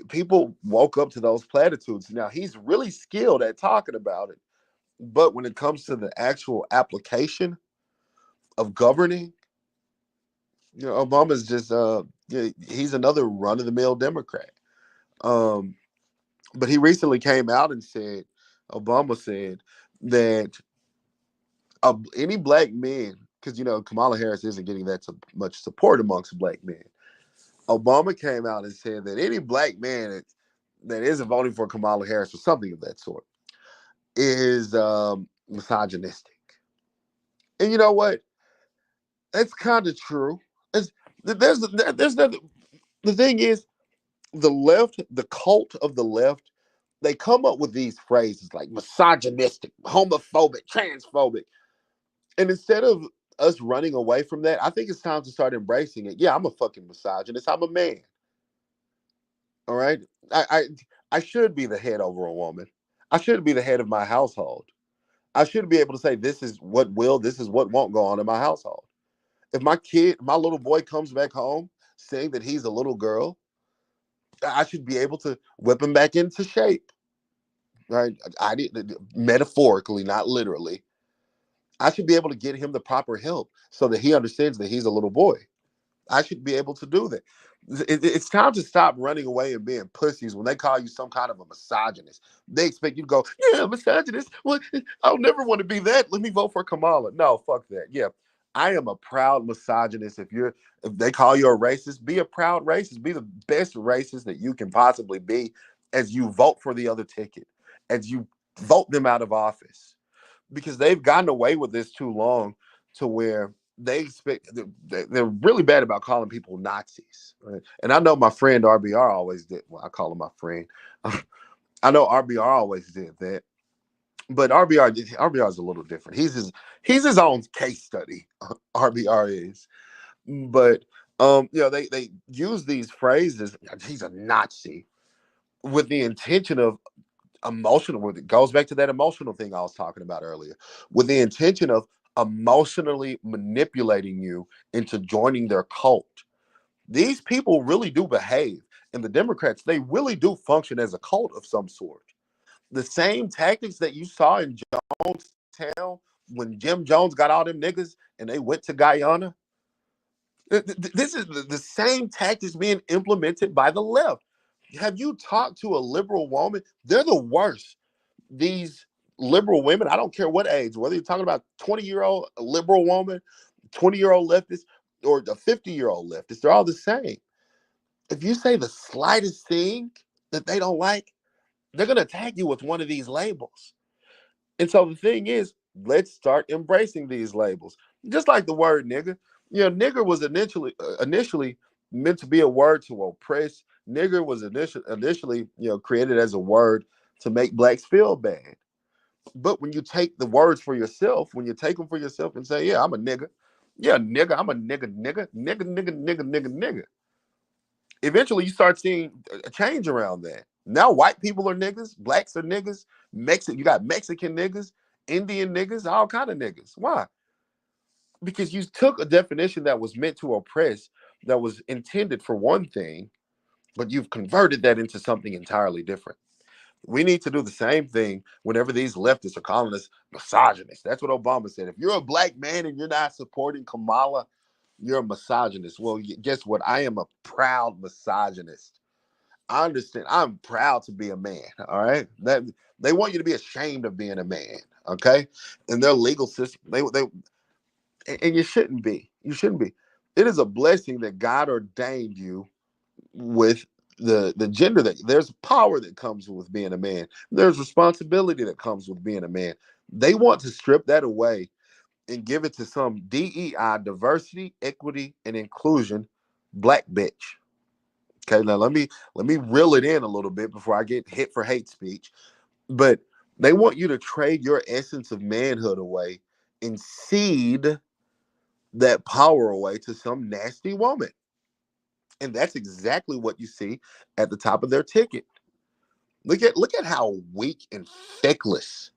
Speaker 1: people woke up to those platitudes. Now he's really skilled at talking about it, but when it comes to the actual application of governing, Obama's just he's another run of the mill Democrat. Um, but he recently came out and said, Obama said that any black men, because Kamala Harris isn't getting that much support amongst black men. Obama came out and said that any black man that isn't voting for Kamala Harris or something of that sort is misogynistic. And you know what? That's kind of true. It's, there's the thing is the left, the cult of the left, they come up with these phrases like misogynistic, homophobic, transphobic, and instead of us running away from that, I think it's time to start embracing it. Yeah, I'm a fucking misogynist. I'm a man. All right. I I, I should be the head over a woman. I should be the head of my household. I should be able to say this is what will, this is what won't go on in my household. If my little boy comes back home saying that he's a little girl, I should be able to whip him back into shape. Right? I did metaphorically, not literally. I should be able to get him the proper help so that he understands that he's a little boy. I should be able to do that. It's time to stop running away and being pussies when they call you some kind of a misogynist. They expect you to go, yeah, misogynist. Well, I'll never want to be that. Let me vote for Kamala. No, fuck that. Yeah, I am a proud misogynist. If they call you a racist, be a proud racist. Be the best racist that you can possibly be as you vote for the other ticket, as you vote them out of office, because they've gotten away with this too long to where they expect they're really bad about calling people Nazis. Right? And I know my friend RBR always did. Well, I call him my friend. I know RBR always did that. But RBR is a little different. He's his own case study. RBR is. But they use these phrases. He's a Nazi with the intention of emotional. It goes back to that emotional thing I was talking about earlier, with the intention of emotionally manipulating you into joining their cult. These people really do behave, and the Democrats, they really do function as a cult of some sort. The same tactics that you saw in Jonestown when Jim Jones got all them niggas and they went to Guyana. This is the same tactics being implemented by the left. Have you talked to a liberal woman? They're the worst. These liberal women, I don't care what age, whether you're talking about 20-year-old liberal woman, 20-year-old leftist, or a 50-year-old leftist, they're all the same. If you say the slightest thing that they don't like, they're going to attack you with one of these labels. And so the thing is, let's start embracing these labels. Just like the word nigger. Nigger was initially meant to be a word to oppress. Nigger was initially, created as a word to make blacks feel bad. But when you take the words for yourself, when you take them for yourself and say, yeah, I'm a nigger. Yeah, nigger, I'm a nigger. Eventually you start seeing a change around that. Now white people are niggas, blacks are niggas, you got Mexican niggas, Indian niggas, all kind of niggas. Why? Because you took a definition that was meant to oppress, that was intended for one thing, but you've converted that into something entirely different. We need to do the same thing whenever these leftists are calling us misogynists. That's what Obama said. If you're a black man and you're not supporting Kamala, you're a misogynist. Well, guess what? I am a proud misogynist. I understand. I'm proud to be a man. All right. That they want you to be ashamed of being a man. Okay. And their legal system, and you shouldn't be. You shouldn't be. It is a blessing that God ordained you with the gender, that there's power that comes with being a man. There's responsibility that comes with being a man. They want to strip that away and give it to some DEI, diversity, equity, and inclusion black bitch. Okay, now let me reel it in a little bit before I get hit for hate speech. But they want you to trade your essence of manhood away and cede that power away to some nasty woman. And that's exactly what you see at the top of their ticket. Look at how weak and feckless,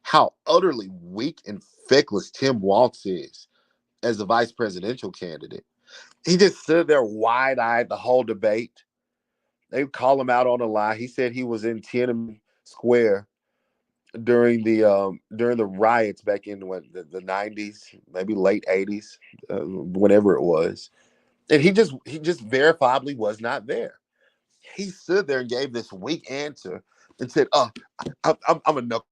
Speaker 1: how utterly weak and feckless Tim Walz is as a vice presidential candidate. He just stood there wide-eyed the whole debate. They call him out on a lie. He said he was in Tiananmen Square during the riots back in the 90s, maybe late 80s, whenever it was. And he just verifiably was not there. He stood there and gave this weak answer and said, "Oh, I'm a knuckle."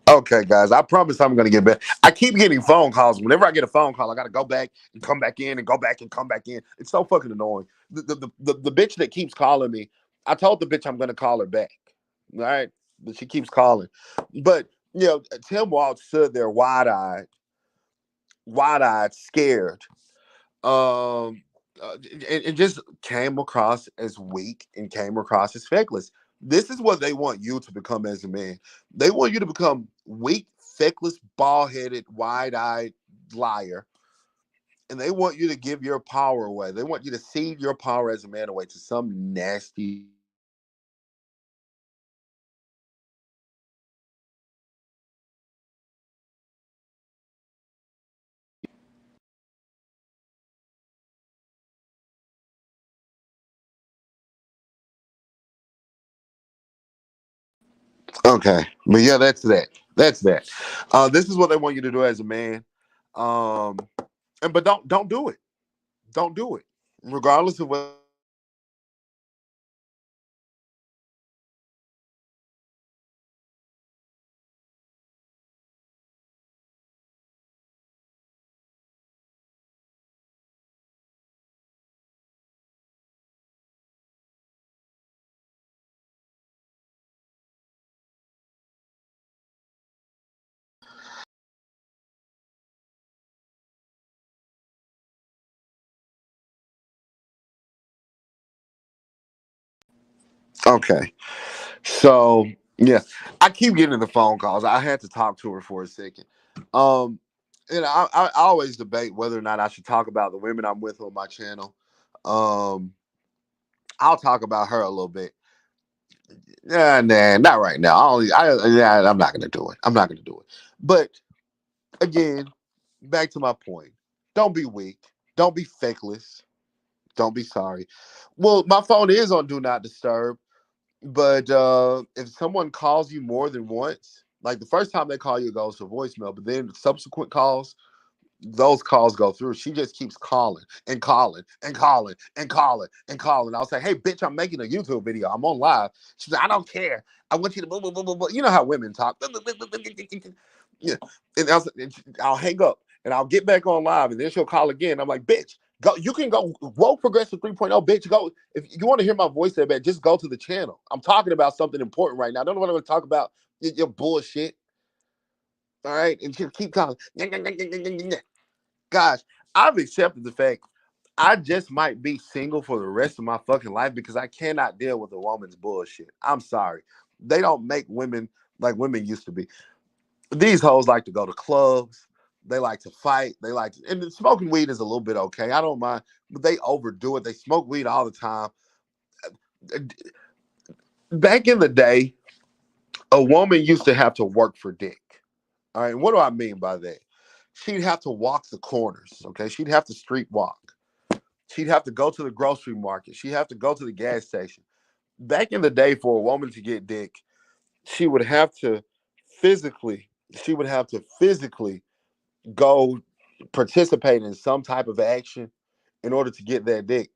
Speaker 1: Okay, guys, I promise I'm going to get better. I keep getting phone calls. Whenever I get a phone call, I got to go back and come back in and go back and come back in. It's so fucking annoying. The bitch that keeps calling me, I told the bitch I'm going to call her back. All right, but she keeps calling. But Tim Walz stood there wide eyed, scared, um, and just came across as weak and came across as feckless. This is what they want you to become as a man. They want you to become weak, feckless, bald-headed, wide-eyed liar, and they want you to give your power away. They want you to cede your power as a man away to some nasty Okay, but yeah, that's that. That's that. This is what they want you to do as a man. Um, and but don't do it. Don't do it. Regardless of whether you feel like doing it or not, don't do it. Okay. So yeah, I keep getting the phone calls. I had to talk to her for a second. Um, and I always debate whether or not I should talk about the women I'm with on my channel. Um, I'll talk about her a little bit. Yeah, nah, not right now. Yeah, I'm not gonna do it. I'm not gonna do it. But again, back to my point. Don't be weak. Don't be fakeless. Don't be sorry. Well, my phone is on do not disturb. But if someone calls you more than once, like the first time they call you, it goes to voicemail. But then subsequent calls, those calls go through. She just keeps calling and calling and calling and calling and calling. I'll say, "Hey, bitch, I'm making a YouTube video. I'm on live." She's like, "I don't care. I want you to blah, blah, blah, blah, blah." You know how women talk. Yeah, and I'll hang up and I'll get back on live, and then she'll call again. I'm like, "Bitch, go. You can go. Woke Progressive 3.0, bitch. Go. If you want to hear my voice that bad, just go to the channel. I'm talking about something important right now. I don't know what I'm going to talk about. Your bullshit. All right, and she'll keep calling. Gosh, I've accepted the fact I just might be single for the rest of my fucking life because I cannot deal with a woman's bullshit. I'm sorry. They don't make women like women used to be. These hoes like to go to clubs. They like to fight. They like to, and smoking weed is a little bit okay. I don't mind, but they overdo it. They smoke weed all the time. Back in the day, a woman used to have to work for dick. All right. What do I mean by that? She'd have to walk the corners. Okay. She'd have to street walk. She'd have to go to the grocery market. She'd have to go to the gas station. Back in the day, for a woman to get dick, she would have to physically go participate in some type of action in order to get that dick.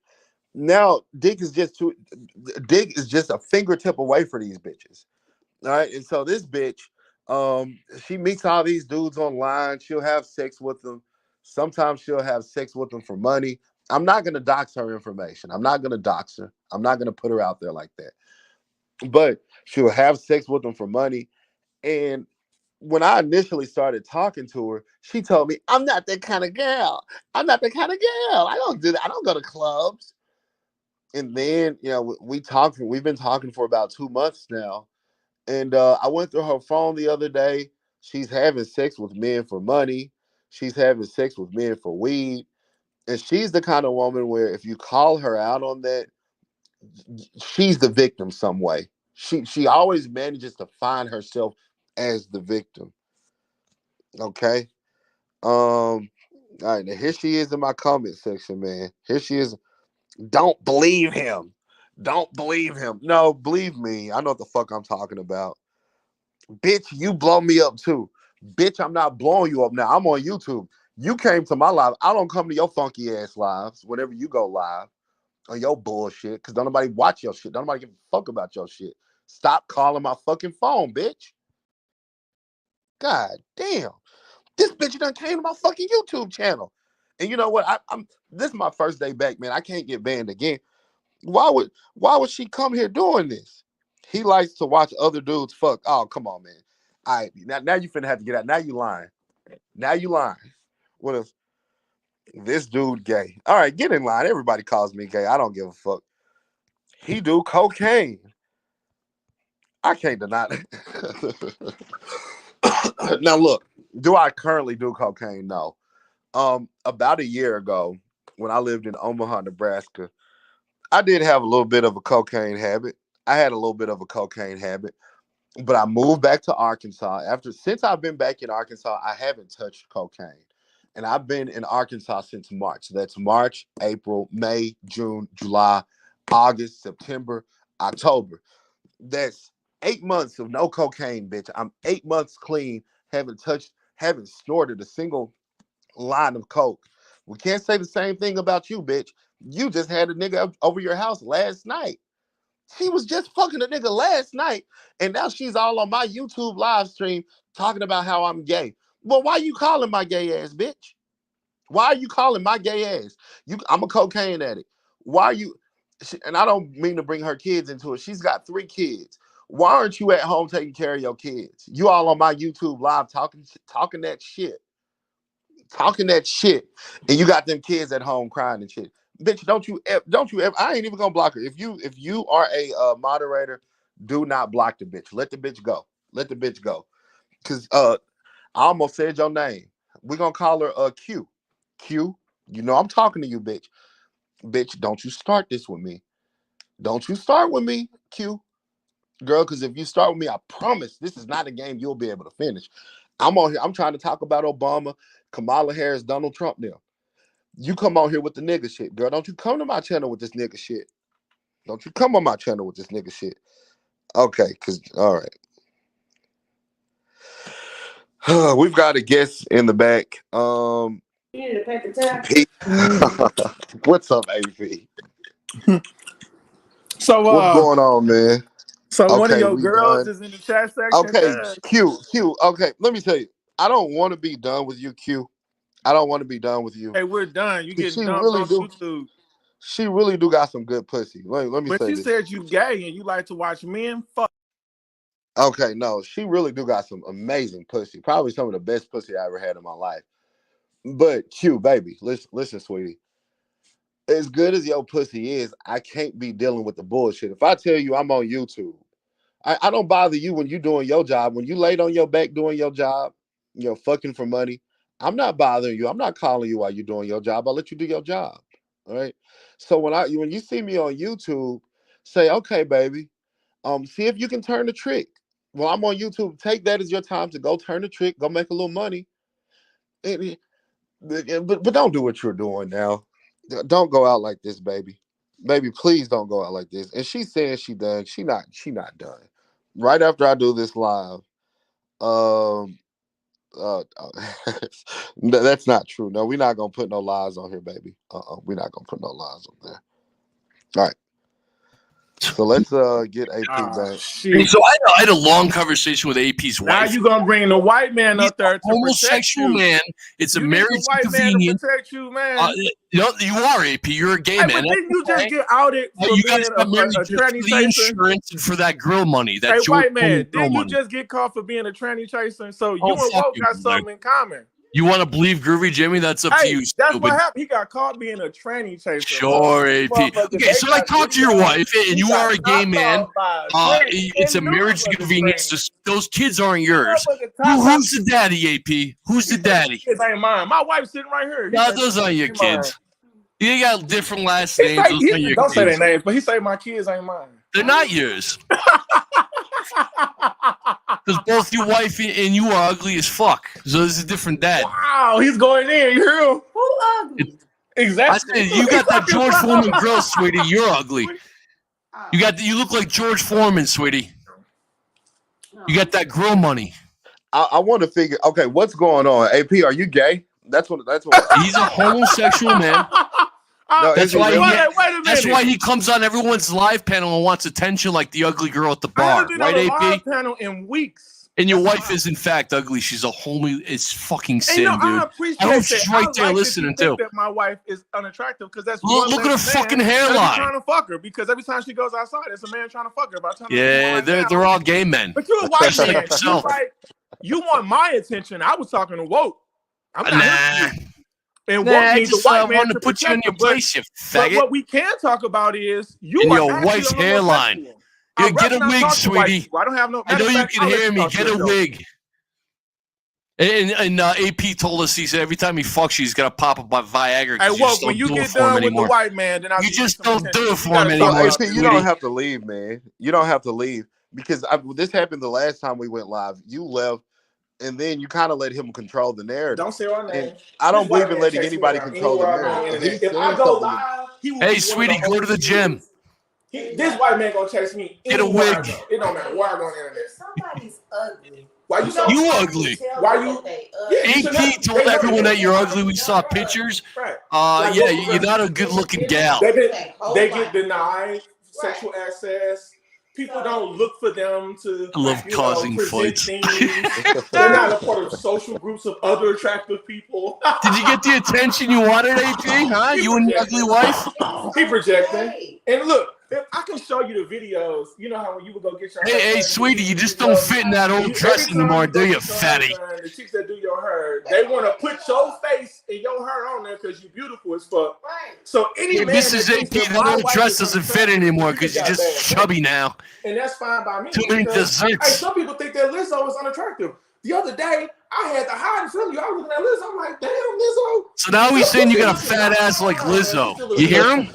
Speaker 1: Now, dick is just a fingertip away for these bitches. All right. And so this bitch, she meets all these dudes online. She'll have sex with them. Sometimes she'll have sex with them for money. I'm not gonna dox her information. I'm not gonna dox her. I'm not gonna put her out there like that. But she'll have sex with them for money. And when I initially started talking to her, she told me, "I'm not that kind of girl. I'm not that kind of girl. I don't do that. I don't go to clubs." And then, we've been talking for about 2 months now. And I went through her phone the other day. She's having sex with men for money. She's having sex with men for weed. And she's the kind of woman where if you call her out on that, she's the victim some way. She always manages to find herself as the victim. Okay. All right, now here she is in my comment section, man. Here she is. Don't believe him. Don't believe him. No, believe me. I know what the fuck I'm talking about. Bitch, you blow me up too. Bitch, I'm not blowing you up now. I'm on YouTube. You came to my live. I don't come to your funky ass lives whenever you go live on your bullshit because don't nobody watch your shit. Don't nobody give a fuck about your shit. Stop calling my fucking phone, bitch. God damn. This bitch done came to my fucking YouTube channel. And you know what? I'm this is my first day back, man. I can't get banned again. Why would she come here doing this? He likes to watch other dudes fuck. Oh, come on, man. All right, now you finna have to get out. Now you lying. Now you lying. What if this dude gay? All right, get in line. Everybody calls me gay. I don't give a fuck. He do cocaine. I can't deny that. Now look, do I currently do cocaine? No. About a year ago, when I lived in Omaha, Nebraska, I did have a little bit of a cocaine habit. I had a little bit of a cocaine habit, but I moved back to Arkansas. Since I've been back in Arkansas, I haven't touched cocaine. And I've been in Arkansas since March. That's March, April, May, June, July, August, September, October. That's 8 months of no cocaine, bitch. I'm 8 months clean, haven't snorted a single line of coke. We can't say the same thing about you, bitch. You just had a nigga over your house last night. She was just fucking a nigga last night, and now she's all on my YouTube live stream talking about how I'm gay. Well, why you calling my gay ass, bitch? Why are you calling my gay ass? I'm a cocaine addict. Why are you? And I don't mean to bring her kids into it. She's got 3 kids. Why aren't you at home taking care of your kids? You all on my YouTube live talking that shit, and you got them kids at home crying and shit. Bitch, don't you ever? I ain't even gonna block her. If you are a moderator, do not block the bitch. Let the bitch go. Let the bitch go. Cause I almost said your name. We're gonna call her Q. Q, you know I'm talking to you, bitch. Bitch, don't you start this with me. Don't you start with me, Q. Girl, because if you start with me, I promise this is not a game you'll be able to finish. I'm on here. I'm trying to talk about Obama, Kamala Harris, Donald Trump now. You come on here with the nigga shit, girl. Don't you come to my channel with this nigga shit. Don't you come on my channel with this nigga shit. Okay, because, all right. We've got a guest in the back.
Speaker 2: You need a paper towel?
Speaker 1: What's up, AP?
Speaker 3: So
Speaker 1: what's going on, man?
Speaker 3: So
Speaker 1: okay,
Speaker 3: one of your girls is in the chat section.
Speaker 1: Okay, Q. Okay, let me tell you. I don't want to be done with you, Q. I don't want to be done with you.
Speaker 3: Hey, we're done. You get dumped
Speaker 1: really
Speaker 3: on YouTube.
Speaker 1: She really do got some good pussy. Let me say this.
Speaker 3: But you said you gay and you like to watch men fuck.
Speaker 1: Okay, no, she really do got some amazing pussy. Probably some of the best pussy I ever had in my life. But Q, baby, listen, sweetie. As good as your pussy is, I can't be dealing with the bullshit. If I tell you I'm on YouTube, I don't bother you when you're doing your job. When you laid on your back doing your job, you're fucking for money. I'm not bothering you. I'm not calling you while you're doing your job. I'll let you do your job. All right. So when you see me on YouTube, say, okay, baby, see if you can turn the trick. Well, I'm on YouTube. Take that as your time to go turn the trick, go make a little money. But don't do what you're doing now. Don't go out like this, baby. Baby, please don't go out like this. And she's saying she done. She not done. Right after I do this live, that's not true. No, we're not gonna put no lies on here, baby. We're not gonna put no lies on there. All right. So let's get AP back.
Speaker 4: Hey, so I had a long conversation with AP's wife.
Speaker 3: Now you gonna bring the white man up there to
Speaker 4: homosexual
Speaker 3: protect you.
Speaker 4: Man. It's a marriage
Speaker 3: white man to protect you, man.
Speaker 4: You are AP. You're a gay man.
Speaker 3: But didn't you just get outed for
Speaker 4: you
Speaker 3: being a tranny
Speaker 4: chaser? Insurance and for that grill money. That
Speaker 3: white man, didn't you just get caught for being a tranny chaser? So you and Woke got something in common.
Speaker 4: You want to believe Groovy Jimmy? That's up to you.
Speaker 3: That's what happened. He got caught being a tranny chaser.
Speaker 4: Sure, AP. Okay, so I talked to your wife, and you are a gay man. It's a marriage convenience. Those kids aren't yours. Who's the daddy, AP? Who's the daddy?
Speaker 3: Kids ain't mine. My wife's sitting right here.
Speaker 4: No, those aren't your kids. You got different last names.
Speaker 3: Don't say their names, but he say my kids ain't mine.
Speaker 4: They're not yours. Because both your wife and you are ugly as fuck. So this is a different dad.
Speaker 3: Wow, he's going in. You hear him?
Speaker 2: Who ugly?
Speaker 3: Exactly.
Speaker 4: I said, you got that George Foreman grill, sweetie. You're ugly. You look like George Foreman, sweetie. You got that grill money.
Speaker 1: I want to figure. Okay, what's going on? AP, are you gay? That's what.
Speaker 4: He's a homosexual man. No, that's why he comes on everyone's live panel and wants attention like the ugly girl at the bar, right, AP?
Speaker 3: Live panel in weeks.
Speaker 4: And your wife is in fact ugly. She's a homie. It's fucking sin, dude.
Speaker 3: I appreciate
Speaker 4: I hope she's right there listening too.
Speaker 3: That my wife is unattractive because that's
Speaker 4: look at her fucking hairline.
Speaker 3: Trying to fuck her because every time she goes outside, it's a man trying to fuck her.
Speaker 4: Yeah, they're all gay men.
Speaker 3: But you're a white man. You want my attention? I was talking to Woke. I'm not. And what needs a white man to
Speaker 4: put you in your place, you faggot.
Speaker 3: But what we can talk about is
Speaker 4: your wife's hairline. Yeah, get a wig, sweetie.
Speaker 3: I don't have no.
Speaker 4: I know you can hear me. Get a wig. And AP told us, he said every time he fucks you, he's got to pop up by Viagra.
Speaker 3: Hey, well, when you get done with the white man, then
Speaker 4: you just don't do it for him anymore.
Speaker 1: AP, you don't have to leave, man. You don't have to leave because this happened the last time we went live. You left. And then you kind of let him control the narrative.
Speaker 3: Don't say our name.
Speaker 1: I don't believe in letting anybody control the narrative.
Speaker 3: If I go live,
Speaker 4: hey, sweetie, go to the gym.
Speaker 3: This white man gonna chase me.
Speaker 4: Get a wig.
Speaker 3: It don't matter where I go on the internet.
Speaker 2: If somebody's ugly.
Speaker 3: Why you so
Speaker 4: ugly?
Speaker 3: Why you?
Speaker 4: AP told everyone that you're ugly. We saw pictures.
Speaker 3: Right.
Speaker 4: You're not a good-looking gal.
Speaker 3: They get denied sexual access. People don't look for them to.
Speaker 4: I love causing fights.
Speaker 3: They're not a part of social groups of other attractive people.
Speaker 4: Did you get the attention you wanted, AP? Huh? You and your ugly wife?
Speaker 3: He projecting. And look, if I can show you the videos. You know how when you would go get your hair.
Speaker 4: Hey, sweetie, you just don't fit in that old dress anymore, do you, fatty?
Speaker 3: The chicks that do your hair, they want to put your face and your hair on there because you're beautiful as fuck. Right. So any man
Speaker 4: Mrs. AP, that old dress doesn't fit anymore because you're just chubby now.
Speaker 3: And that's fine by me.
Speaker 4: Too many desserts.
Speaker 3: Hey, some people think that Lizzo is unattractive. The other day, I had to hide it from you. I was looking at Lizzo. I'm like, damn, Lizzo.
Speaker 4: So now he's saying you got a fat ass like Lizzo. You hear him?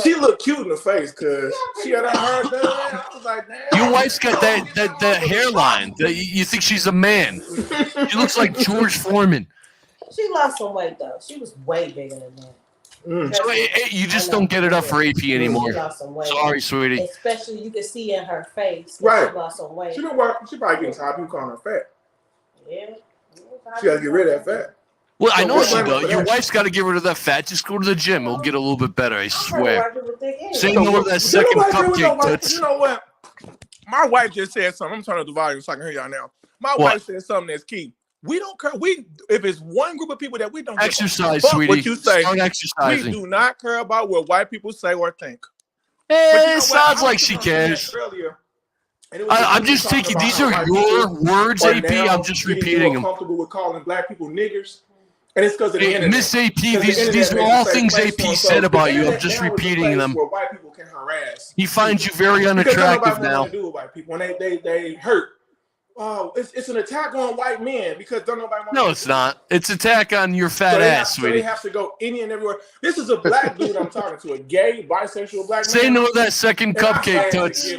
Speaker 3: She looked cute in the face because she had her hair done. I was like, damn.
Speaker 4: Your wife's got that hairline. You think she's a man. She looks like George Foreman.
Speaker 2: She lost some weight, though. She was way bigger than that.
Speaker 4: So you just don't get it up for AP anymore. Sorry, sweetie.
Speaker 2: Especially you can see in her face.
Speaker 3: Right.
Speaker 2: She lost some weight.
Speaker 3: She don't work. She probably getting tired of people calling her fat.
Speaker 2: Yeah.
Speaker 3: She got to get rid of that fat.
Speaker 4: Well, I know she does. Your wife's got to get rid of that fat. Just go to the gym. It'll get a little bit better, I swear. Say no to that second cupcake, toots.
Speaker 3: You know what? My wife just said something. I'm turning up the volume so I can hear y'all now. My wife said something that's key. We don't care. If it's one group of people that we don't
Speaker 4: exercise,
Speaker 3: sweetie.
Speaker 4: What
Speaker 3: you say,
Speaker 4: start exercising.
Speaker 3: We do not care about what white people say or think.
Speaker 4: It sounds like she cares. I'm just taking these are your words, AP. I'm just repeating them.
Speaker 3: Comfortable with calling black people niggers, and it's because of the internet.
Speaker 4: Miss AP, these are all things AP said about you. I'm just repeating them.
Speaker 3: Where white people can harass.
Speaker 4: He finds you very unattractive now.
Speaker 3: Do with white people when they hurt. Oh, it's an attack on white men because don't nobody want.
Speaker 4: No, it's not. It's attack on your fat ass, sweetie.
Speaker 3: So they have to go any and everywhere. This is a black dude I'm talking to, a gay, bisexual black man.
Speaker 4: Say no to that second cupcake, toots.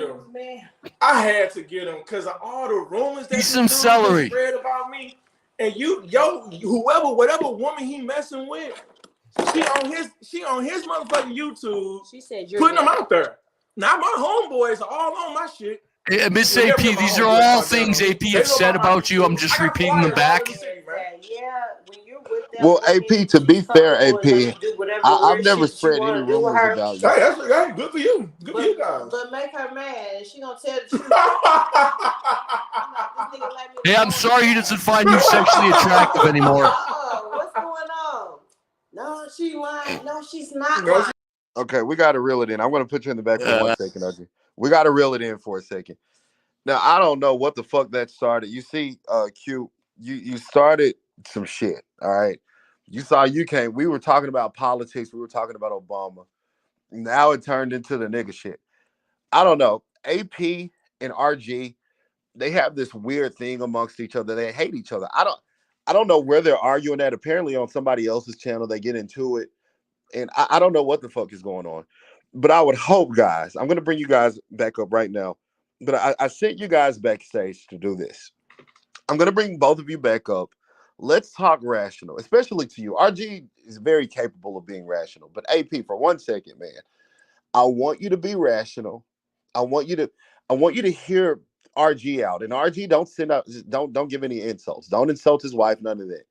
Speaker 3: I had to get him because of all the rumors that
Speaker 4: some celery
Speaker 3: spread about me. And whatever woman he messing with, she on his motherfucking YouTube.
Speaker 2: She said
Speaker 3: putting them out there. Now my homeboys are all on my shit.
Speaker 4: Yeah, Miss AP, these are all things AP have said about you. I'm just repeating them back.
Speaker 1: Well, AP, to be fair, AP, I've never spread any rumors about you.
Speaker 3: Hey, good for you. Good for you guys.
Speaker 2: But make her mad, and she gonna tell the truth.
Speaker 4: Hey, I'm sorry he doesn't find you sexually attractive anymore.
Speaker 2: What's going on? No, she lying. No, she's not lying.
Speaker 1: Okay, we got to reel it in. I'm going to put you in the back for 1 second, OG. We got to reel it in for a second. Now, I don't know what the fuck that started. You see, Q, you started some shit, all right? We were talking about politics. We were talking about Obama. Now it turned into the nigga shit. I don't know. AP and RG, they have this weird thing amongst each other. They hate each other. I don't know where they're arguing at. Apparently on somebody else's channel, they get into it. And I don't know what the fuck is going on. But I would hope, guys, I'm going to bring you guys back up right now. But I sent you guys backstage to do this. I'm going to bring both of you back up. Let's talk rational, especially to you. RG is very capable of being rational. But AP, for 1 second, man, I want you to be rational. I want you to hear RG out. And RG, don't give any insults. Don't insult his wife, none of that.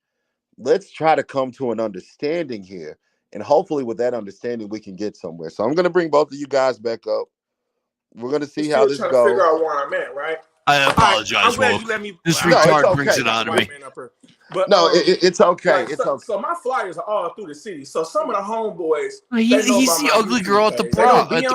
Speaker 1: Let's try to come to an understanding here. And hopefully with that understanding, we can get somewhere. So I'm going to bring both of you guys back up. We're going to see how this goes.
Speaker 3: To figure out where I'm at, right?
Speaker 4: I apologize, This retard brings it on to me.
Speaker 3: But,
Speaker 1: no, it's okay.
Speaker 3: So my flyers are all through the city. So some of the homeboys,
Speaker 4: he's the ugly girl at the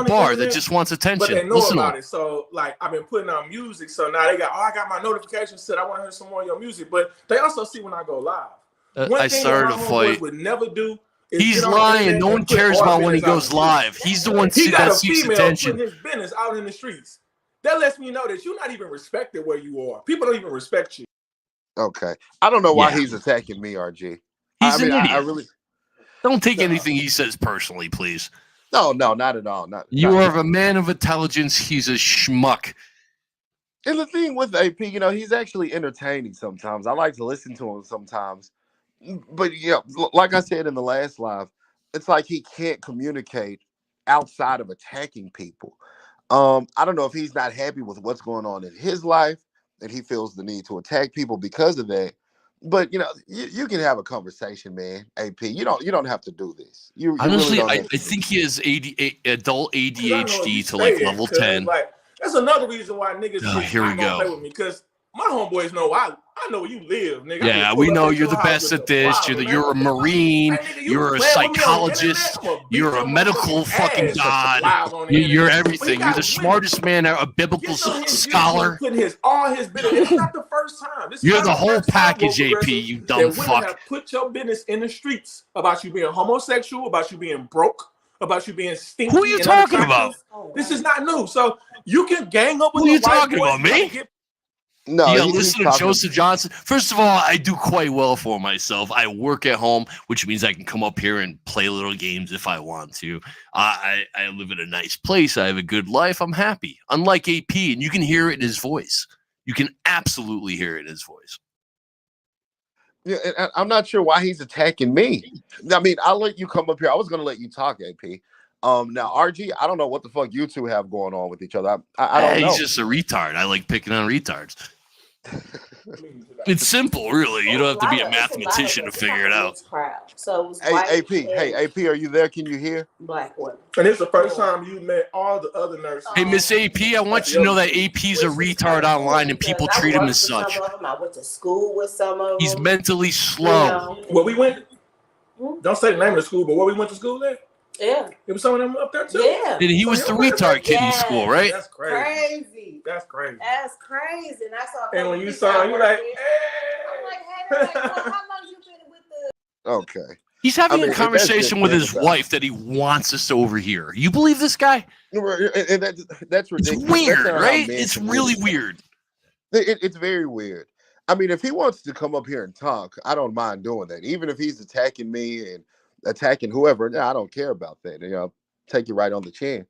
Speaker 4: bar that just wants attention.
Speaker 3: But they know about it. So like I've been putting on music. So now I got my notifications said I want to hear some more of your music. But they also see when I go live.
Speaker 4: I started a fight.
Speaker 3: Would never do.
Speaker 4: He's lying. No one cares about when he goes live. He's the one that seeks attention.
Speaker 3: Putting his business out in the streets. That lets me know that you're not even respected where you are. People don't even respect you.
Speaker 1: Okay. I don't know why he's attacking me, RG.
Speaker 4: He's an idiot. I really don't take anything he says personally, please.
Speaker 1: No, not at all.
Speaker 4: You are a man of intelligence. He's a schmuck.
Speaker 1: And the thing with AP, he's actually entertaining sometimes. I like to listen to him sometimes. But like I said in the last live, it's like he can't communicate outside of attacking people. I don't know if he's not happy with what's going on in his life and he feels the need to attack people because of that. But you can have a conversation, man. AP, you don't have to do this. You really
Speaker 4: Honestly,
Speaker 1: don't
Speaker 4: I
Speaker 1: have to
Speaker 4: think he has adult ADHD to
Speaker 3: like
Speaker 4: level 10.
Speaker 3: Like, that's another reason why niggas just
Speaker 4: Here we
Speaker 3: not gonna play
Speaker 4: go.
Speaker 3: with me, because my homeboys know I know where you live, nigga.
Speaker 4: Yeah, we know you're the best at this. You're a Marine. You're a psychologist. You're a medical fucking god. You're everything. You're the smartest man, a biblical scholar.
Speaker 3: All his business. It's not the first time.
Speaker 4: You're the whole package, AP. You dumb fuck.
Speaker 3: Have put your business in the streets about you being homosexual, about you being broke, about you being stinky.
Speaker 4: Who are you talking about?
Speaker 3: This is not new. So you can gang up with
Speaker 4: Who are you talking about? Me?
Speaker 1: No,
Speaker 4: yeah, listen to Joseph Johnson. First of all, I do quite well for myself. I work at home, which means I can come up here and play little games if I want to. I live in a nice place. I have a good life. I'm happy. Unlike AP, and you can hear it in his voice. You can absolutely hear it in his voice.
Speaker 1: Yeah, and I'm not sure why he's attacking me. I mean, I'll let you come up here. I was going to let you talk, AP. Now, RG, I don't know what the fuck you two have going on with each other. I don't know.
Speaker 4: He's just a retard. I like picking on retards. It's simple, really. You don't have to be a mathematician to figure it out.
Speaker 2: So
Speaker 1: hey, AP, are you there? Can you hear?
Speaker 2: Black women.
Speaker 3: And it's the first time you met all the other nurses.
Speaker 4: Hey, Miss AP, I want you to know that AP's a retard online and people treat him as such.
Speaker 2: I went to school with some of them.
Speaker 4: He's mentally slow.
Speaker 3: Well, we went. Don't say the name of the school, but where we went to school at?
Speaker 2: Yeah.
Speaker 3: It was some of them up there too?
Speaker 2: Yeah.
Speaker 4: And he was the retard kid in school, right?
Speaker 3: That's crazy. That's crazy.
Speaker 2: That's crazy. And I saw.
Speaker 3: And when you saw him, you're like,
Speaker 2: hey. I'm like, hey, well, how long you been with the?
Speaker 1: Okay.
Speaker 4: He's having a conversation with his wife that he wants us to overhear. You believe this guy?
Speaker 1: And that's ridiculous.
Speaker 4: It's weird, right? It's really weird.
Speaker 1: It's very weird. I mean, if he wants to come up here and talk, I don't mind doing that. Even if he's attacking me and attacking whoever, I don't care about that. Take you right on the chin.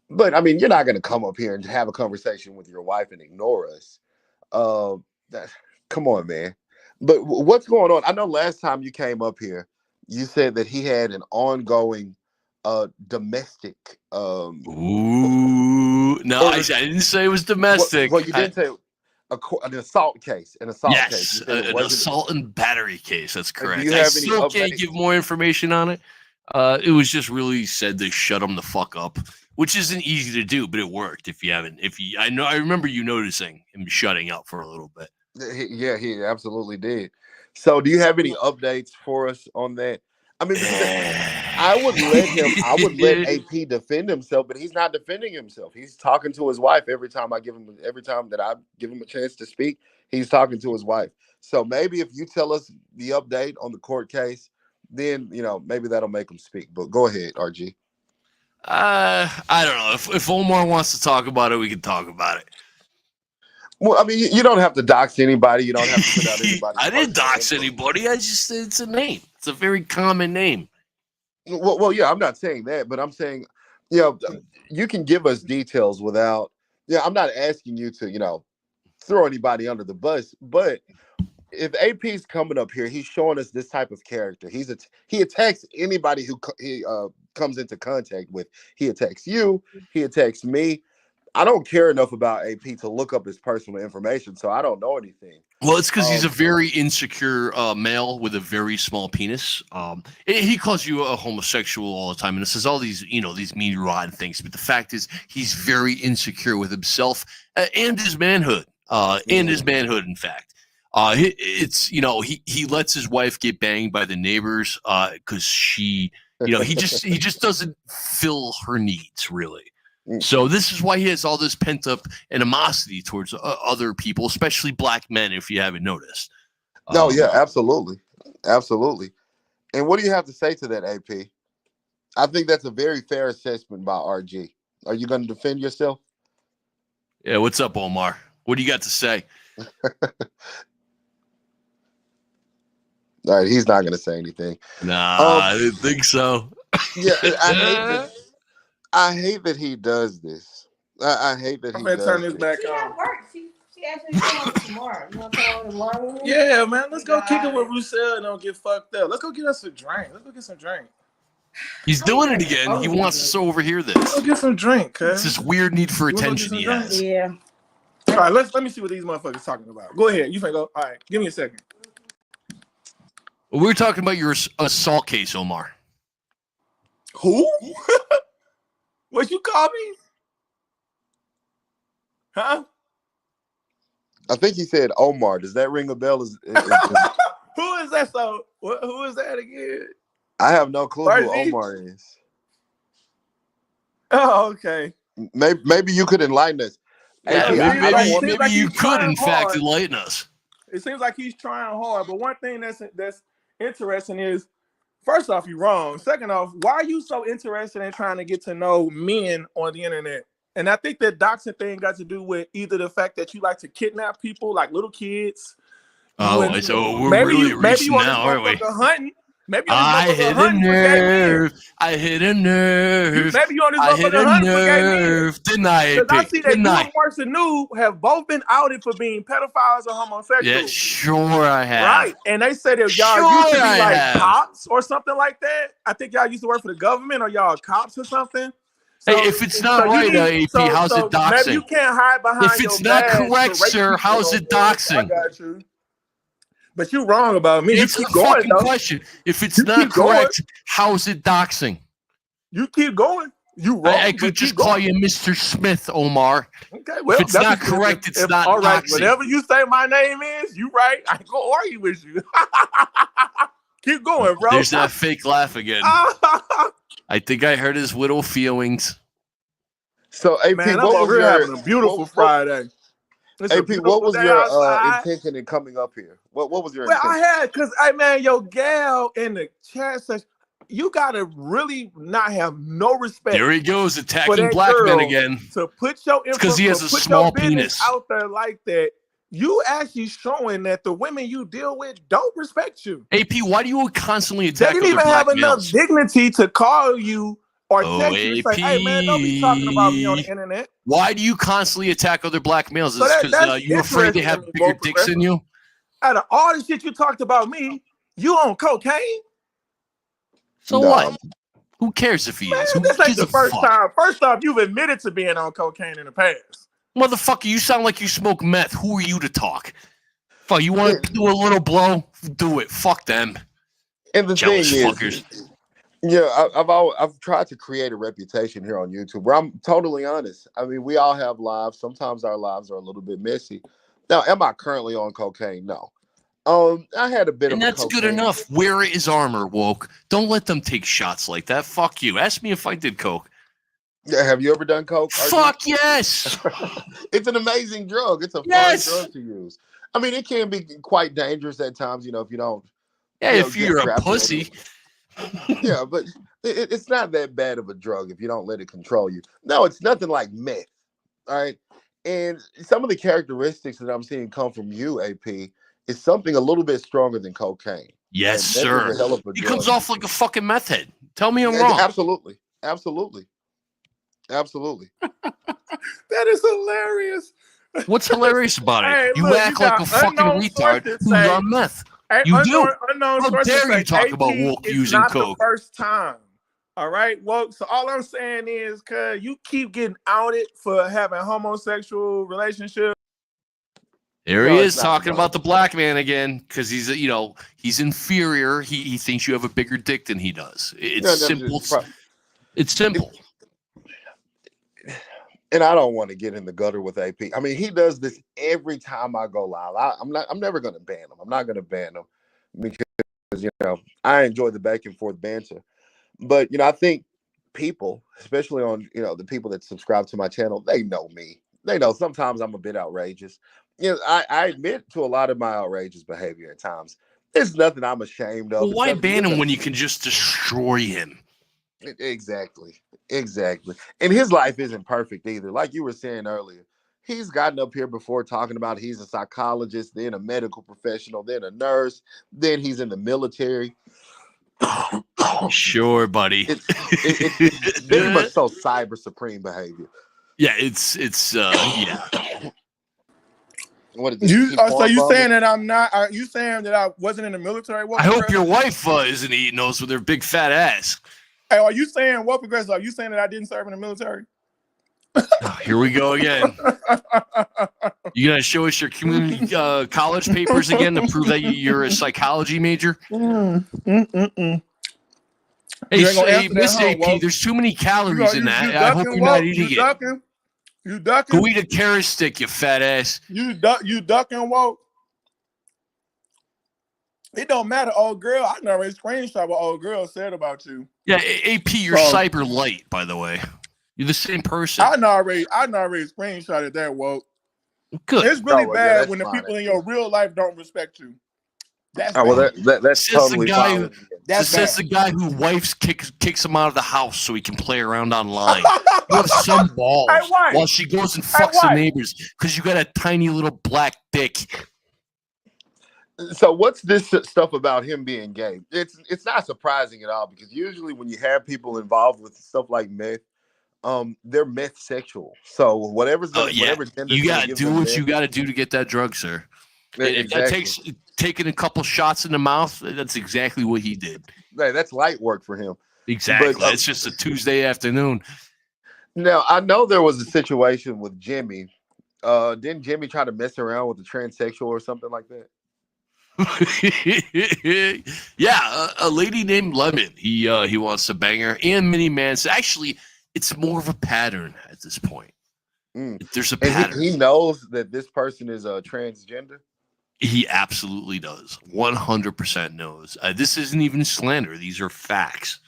Speaker 1: But I mean, you're not going to come up here and have a conversation with your wife and ignore us. Come on, man. But what's going on? I know last time you came up here, you said that he had an ongoing domestic.
Speaker 4: No, I didn't say it was domestic.
Speaker 1: Well, you didn't say an assault case. An assault case.
Speaker 4: Yes, an assault and battery case. That's correct.
Speaker 1: Do you
Speaker 4: I
Speaker 1: have
Speaker 4: still can't give more information on it. It was just really said to shut him the fuck up, which isn't easy to do, but it worked. I remember you noticing him shutting up for a little bit.
Speaker 1: Yeah, he absolutely did. So, do you have any updates for us on that? I mean, I would let AP defend himself, but he's not defending himself. He's talking to his wife every time that I give him a chance to speak. He's talking to his wife. So maybe if you tell us the update on the court case, then maybe that'll make him speak. But go ahead, RG.
Speaker 4: I don't know. If Omar wants to talk about it, we can talk about it.
Speaker 1: Well, I mean, you don't have to dox anybody. You don't have to put out anybody.
Speaker 4: I didn't dox anybody. It's a name. It's a very common name.
Speaker 1: Well, yeah, I'm not saying that, but I'm saying, you can give us details without. Yeah, I'm not asking you to, throw anybody under the bus. But if AP's coming up here, he's showing us this type of character. He attacks anybody who he comes into contact with. He attacks you. He attacks me. I don't care enough about AP to look up his personal information, so I don't know anything.
Speaker 4: Well, it's because he's a very insecure male with a very small penis. He calls you a homosexual all the time, and it says all these, these mean, rotten things. But the fact is, he's very insecure with himself and his manhood. In fact, he lets his wife get banged by the neighbors because she, he just doesn't fill her needs really. So this is why he has all this pent-up animosity towards other people, especially black men, if you haven't noticed.
Speaker 1: No, yeah, absolutely. Absolutely. And what do you have to say to that, AP? I think that's a very fair assessment by RG. Are you going to defend yourself?
Speaker 4: Yeah, what's up, Omar? What do you got to say?
Speaker 1: All right, he's not going to say anything.
Speaker 4: Nah, I didn't think so.
Speaker 1: Yeah, I hate that he does this. I hate that he does this. I'm going to turn this
Speaker 3: back
Speaker 2: on. She at work. She actually coming tomorrow. You want to come tomorrow?
Speaker 3: Yeah, man. Let's go kick it with Roussel and don't get fucked up. Let's go get us a drink. Let's go get some drink.
Speaker 4: He's doing it again.
Speaker 2: Oh,
Speaker 4: He wants us to overhear
Speaker 3: Go
Speaker 4: this.
Speaker 3: get some drink,
Speaker 4: It's
Speaker 3: cuz.
Speaker 4: this weird need for
Speaker 3: You wanna go get
Speaker 4: attention
Speaker 3: some
Speaker 4: he
Speaker 3: drink?
Speaker 4: has.
Speaker 2: Yeah.
Speaker 3: All right, let me see what these motherfuckers talking about. Go ahead. You finna go. All right, give me a second.
Speaker 4: We were talking about your assault case, Omar.
Speaker 3: Who? What you call me? Huh?
Speaker 1: I think he said Omar. Does that ring a bell?
Speaker 3: Who is that? So who is that again?
Speaker 1: I have no clue who
Speaker 3: Percy?
Speaker 1: Omar is.
Speaker 3: Oh, okay.
Speaker 1: Maybe you could enlighten us.
Speaker 4: Yeah,
Speaker 1: AP, I don't want
Speaker 3: seems
Speaker 4: maybe you
Speaker 3: he's
Speaker 4: could,
Speaker 3: trying
Speaker 4: in fact,
Speaker 3: hard.
Speaker 4: enlighten us.
Speaker 3: It seems like he's trying hard. But one thing that's interesting is, first off, you're wrong. Second off, why are you so interested in trying to get to know men on the internet? And I think that doxing thing got to do with either the fact that you like to kidnap people, like little kids.
Speaker 4: Oh, so we're
Speaker 3: maybe
Speaker 4: really
Speaker 3: you
Speaker 4: reaching
Speaker 3: on this
Speaker 4: now, aren't we?
Speaker 3: motherfucker hunting. Maybe you on
Speaker 4: I
Speaker 3: this motherfucker
Speaker 4: hit a
Speaker 3: hunting for gay men.
Speaker 4: nerve. I hit a nerve.
Speaker 3: Maybe you on this
Speaker 4: I hit
Speaker 3: motherfucker
Speaker 4: a
Speaker 3: hunting for gay men.
Speaker 4: nerve. Didn't I,
Speaker 3: Because I
Speaker 4: AP?
Speaker 3: see that
Speaker 4: Didn't
Speaker 3: you
Speaker 4: I?
Speaker 3: and Marcia New have both been outed for being pedophiles or homosexuals.
Speaker 4: Yeah, sure I have.
Speaker 3: Right. And they say that y'all
Speaker 4: Sure
Speaker 3: used to be
Speaker 4: I
Speaker 3: like
Speaker 4: have.
Speaker 3: cops or something like that. I think y'all used to work for the government or y'all cops or something. So,
Speaker 4: Hey, if it's not
Speaker 3: you
Speaker 4: right,
Speaker 3: need-
Speaker 4: AP, how's it
Speaker 3: maybe you
Speaker 4: doxing?
Speaker 3: can't hide behind
Speaker 4: If
Speaker 3: your
Speaker 4: it's not
Speaker 3: badge
Speaker 4: correct,
Speaker 3: to rape
Speaker 4: sir,
Speaker 3: people
Speaker 4: how's
Speaker 3: no
Speaker 4: it
Speaker 3: more. I
Speaker 4: doxing?
Speaker 3: got you. But you wrong about me.
Speaker 4: Answer
Speaker 3: You
Speaker 4: the
Speaker 3: keep going,
Speaker 4: fucking
Speaker 3: though.
Speaker 4: question. If it's
Speaker 3: You
Speaker 4: not
Speaker 3: keep going.
Speaker 4: correct, how's it doxing?
Speaker 3: You keep going. You wrong.
Speaker 4: I
Speaker 3: but
Speaker 4: could just
Speaker 3: keep
Speaker 4: call
Speaker 3: going.
Speaker 4: you Mr. Smith, Omar.
Speaker 3: Okay, well,
Speaker 4: If it's not correct, it's not
Speaker 3: all right.
Speaker 4: doxing.
Speaker 3: Whatever you say my name is, you right. I ain't gonna argue with you. Keep going, bro.
Speaker 4: There's that fake laugh again. I think I hurt his little feelings.
Speaker 1: So, AP,
Speaker 3: Man, I'm
Speaker 1: what
Speaker 3: over
Speaker 1: was
Speaker 3: here
Speaker 1: your
Speaker 3: having a beautiful Friday. It's a
Speaker 1: AP? What
Speaker 3: beautiful
Speaker 1: was
Speaker 3: day
Speaker 1: your
Speaker 3: outside.
Speaker 1: intention in coming up here? What was your
Speaker 3: Well, I
Speaker 1: intention?
Speaker 3: had because hey man, your gal in the chat says you gotta really not have no respect
Speaker 4: There he goes,
Speaker 3: for
Speaker 4: attacking
Speaker 3: that
Speaker 4: black men
Speaker 3: girl
Speaker 4: again.
Speaker 3: to put your
Speaker 4: It's 'cause he has a
Speaker 3: put
Speaker 4: small
Speaker 3: your business
Speaker 4: penis.
Speaker 3: out there like that. You actually showing that the women you deal with don't respect you.
Speaker 4: AP, why do you constantly
Speaker 3: They
Speaker 4: attack
Speaker 3: didn't
Speaker 4: other
Speaker 3: even
Speaker 4: black
Speaker 3: have enough
Speaker 4: males?
Speaker 3: dignity to call you or
Speaker 4: Oh,
Speaker 3: text you and say, "Hey man, don't be talking about me on the
Speaker 4: AP.
Speaker 3: internet."
Speaker 4: Why do you constantly attack other black males? Is
Speaker 3: So
Speaker 4: it because
Speaker 3: that's
Speaker 4: you're afraid they
Speaker 3: interesting to
Speaker 4: have
Speaker 3: me,
Speaker 4: bigger
Speaker 3: both
Speaker 4: dicks than you?
Speaker 3: Out of all the shit you talked about me, you on cocaine?
Speaker 4: So
Speaker 1: No.
Speaker 4: what? Who cares if he
Speaker 3: Man,
Speaker 4: is? Who
Speaker 3: this ain't
Speaker 4: gives
Speaker 3: the
Speaker 4: a
Speaker 3: first
Speaker 4: fuck?
Speaker 3: time. First off, you've admitted to being on cocaine in the past.
Speaker 4: Motherfucker, you sound like you smoke meth. Who are you to talk? Fuck, you want to do a little blow? Do it. Fuck them.
Speaker 1: And the
Speaker 4: Jealous
Speaker 1: thing
Speaker 4: fuckers.
Speaker 1: is, I've tried to create a reputation here on YouTube where I'm totally honest. I mean, we all have lives. Sometimes our lives are a little bit messy. Now, am I currently on cocaine? No. I had a bit
Speaker 4: And
Speaker 1: of a
Speaker 4: that's good
Speaker 1: cocaine.
Speaker 4: enough. Wear his armor, woke. Don't let them take shots like that. Fuck you. Ask me if I did coke.
Speaker 1: Yeah, have you ever done coke? RG?
Speaker 4: Fuck yes.
Speaker 1: It's an amazing drug. It's a
Speaker 4: Yes.
Speaker 1: fun drug to use. I mean, it can be quite dangerous at times, if you don't.
Speaker 4: Yeah,
Speaker 1: you know,
Speaker 4: if
Speaker 1: get
Speaker 4: you're a
Speaker 1: trapped in it.
Speaker 4: pussy.
Speaker 1: Yeah, but it's not that bad of a drug if you don't let it control you. No, it's nothing like meth. All right. And some of the characteristics that I'm seeing come from you, AP, is something a little bit stronger than cocaine.
Speaker 4: Yes,
Speaker 1: And meth
Speaker 4: sir.
Speaker 1: is a hell of a
Speaker 4: He
Speaker 1: drug.
Speaker 4: comes off like a fucking meth head. Tell me I'm
Speaker 1: Yeah,
Speaker 4: wrong.
Speaker 1: Absolutely. Absolutely. Absolutely.
Speaker 3: That is hilarious.
Speaker 4: What's hilarious about it?
Speaker 3: Hey,
Speaker 4: You
Speaker 3: look,
Speaker 4: act
Speaker 3: you
Speaker 4: like
Speaker 3: got
Speaker 4: a fucking
Speaker 3: unknown
Speaker 4: retard
Speaker 3: sources
Speaker 4: who's
Speaker 3: say-
Speaker 4: on meth.
Speaker 3: Hey,
Speaker 4: You do.
Speaker 3: unknown
Speaker 4: How
Speaker 3: sources
Speaker 4: dare you
Speaker 3: say
Speaker 4: talk about
Speaker 3: AP
Speaker 4: woke
Speaker 3: is
Speaker 4: using
Speaker 3: not
Speaker 4: coke?
Speaker 3: the first time. All right, woke. So all I'm saying is, cause you keep getting outed for having homosexual relationships.
Speaker 4: There
Speaker 1: No,
Speaker 4: he
Speaker 1: it's
Speaker 4: is
Speaker 1: not
Speaker 4: talking
Speaker 1: wrong.
Speaker 4: about the black man again because he's he's inferior. He thinks you have a bigger dick than he does. It's simple. It's simple.
Speaker 1: And I don't want to get in the gutter with AP. I mean, he does this every time I go live. I'm never going to ban him. I'm not going to ban him because I enjoy the back and forth banter. But I think people, especially on the people that subscribe to my channel, they know me. They know sometimes I'm a bit outrageous. I admit to a lot of my outrageous behavior at times. There's nothing I'm ashamed of.
Speaker 4: Well, why
Speaker 1: It's nothing-
Speaker 4: ban him when you can just destroy him?
Speaker 1: Exactly. And his life isn't perfect either. Like you were saying earlier, he's gotten up here before talking about he's a psychologist, then a medical professional, then a nurse, then he's in the military.
Speaker 4: Sure, buddy.
Speaker 1: It's very much so cyber supreme behavior.
Speaker 4: Yeah, it's yeah.
Speaker 1: What is this?
Speaker 3: So you saying that I'm not? Are you saying that I wasn't in the military?
Speaker 4: I hope your wife isn't eating those with her big fat ass.
Speaker 3: Hey, are you saying what progressive? Are you saying that I didn't serve in the military?
Speaker 4: Oh, here we go again. You gonna show us your community college papers again to prove that you're a psychology major? Hey,
Speaker 3: You ain't gonna answer that,
Speaker 4: Miss
Speaker 3: huh?
Speaker 4: AP, there's too many calories in that. I hope you're not eating it.
Speaker 3: You ducking?
Speaker 4: Go eat a carrot stick, you fat ass.
Speaker 3: You ducking woke? It don't matter, old girl. I never screenshot what old girl said about you.
Speaker 4: Yeah, AP, you're cyber light, by the way. You're the same person.
Speaker 3: I already screenshotted that woke.
Speaker 4: Good.
Speaker 3: It's really bad when the people in your real life don't respect you. That's
Speaker 1: that's totally fine.
Speaker 4: That says the guy who wife kicks him out of the house so he can play around online. You have some balls while she goes and fucks the neighbors because you got a tiny little black dick.
Speaker 1: So what's this stuff about him being gay? It's not surprising at all because usually when you have people involved with stuff like meth, they're meth sexual. So whatever
Speaker 4: you gotta do what you gotta do to get that drug, sir. Exactly. If that takes taking a couple shots in the mouth, that's exactly what he did.
Speaker 1: Hey, that's light work for him.
Speaker 4: Exactly. But, it's just a Tuesday afternoon.
Speaker 1: Now, I know there was a situation with Jimmy. Didn't Jimmy try to mess around with a transsexual or something like that?
Speaker 4: Yeah, a lady named Lemon. He wants to bang her. And Mini Man. So actually, it's more of a pattern at this point. There's a pattern.
Speaker 1: He knows that this person is a transgender.
Speaker 4: He absolutely does. 100% knows. This isn't even slander. These are facts.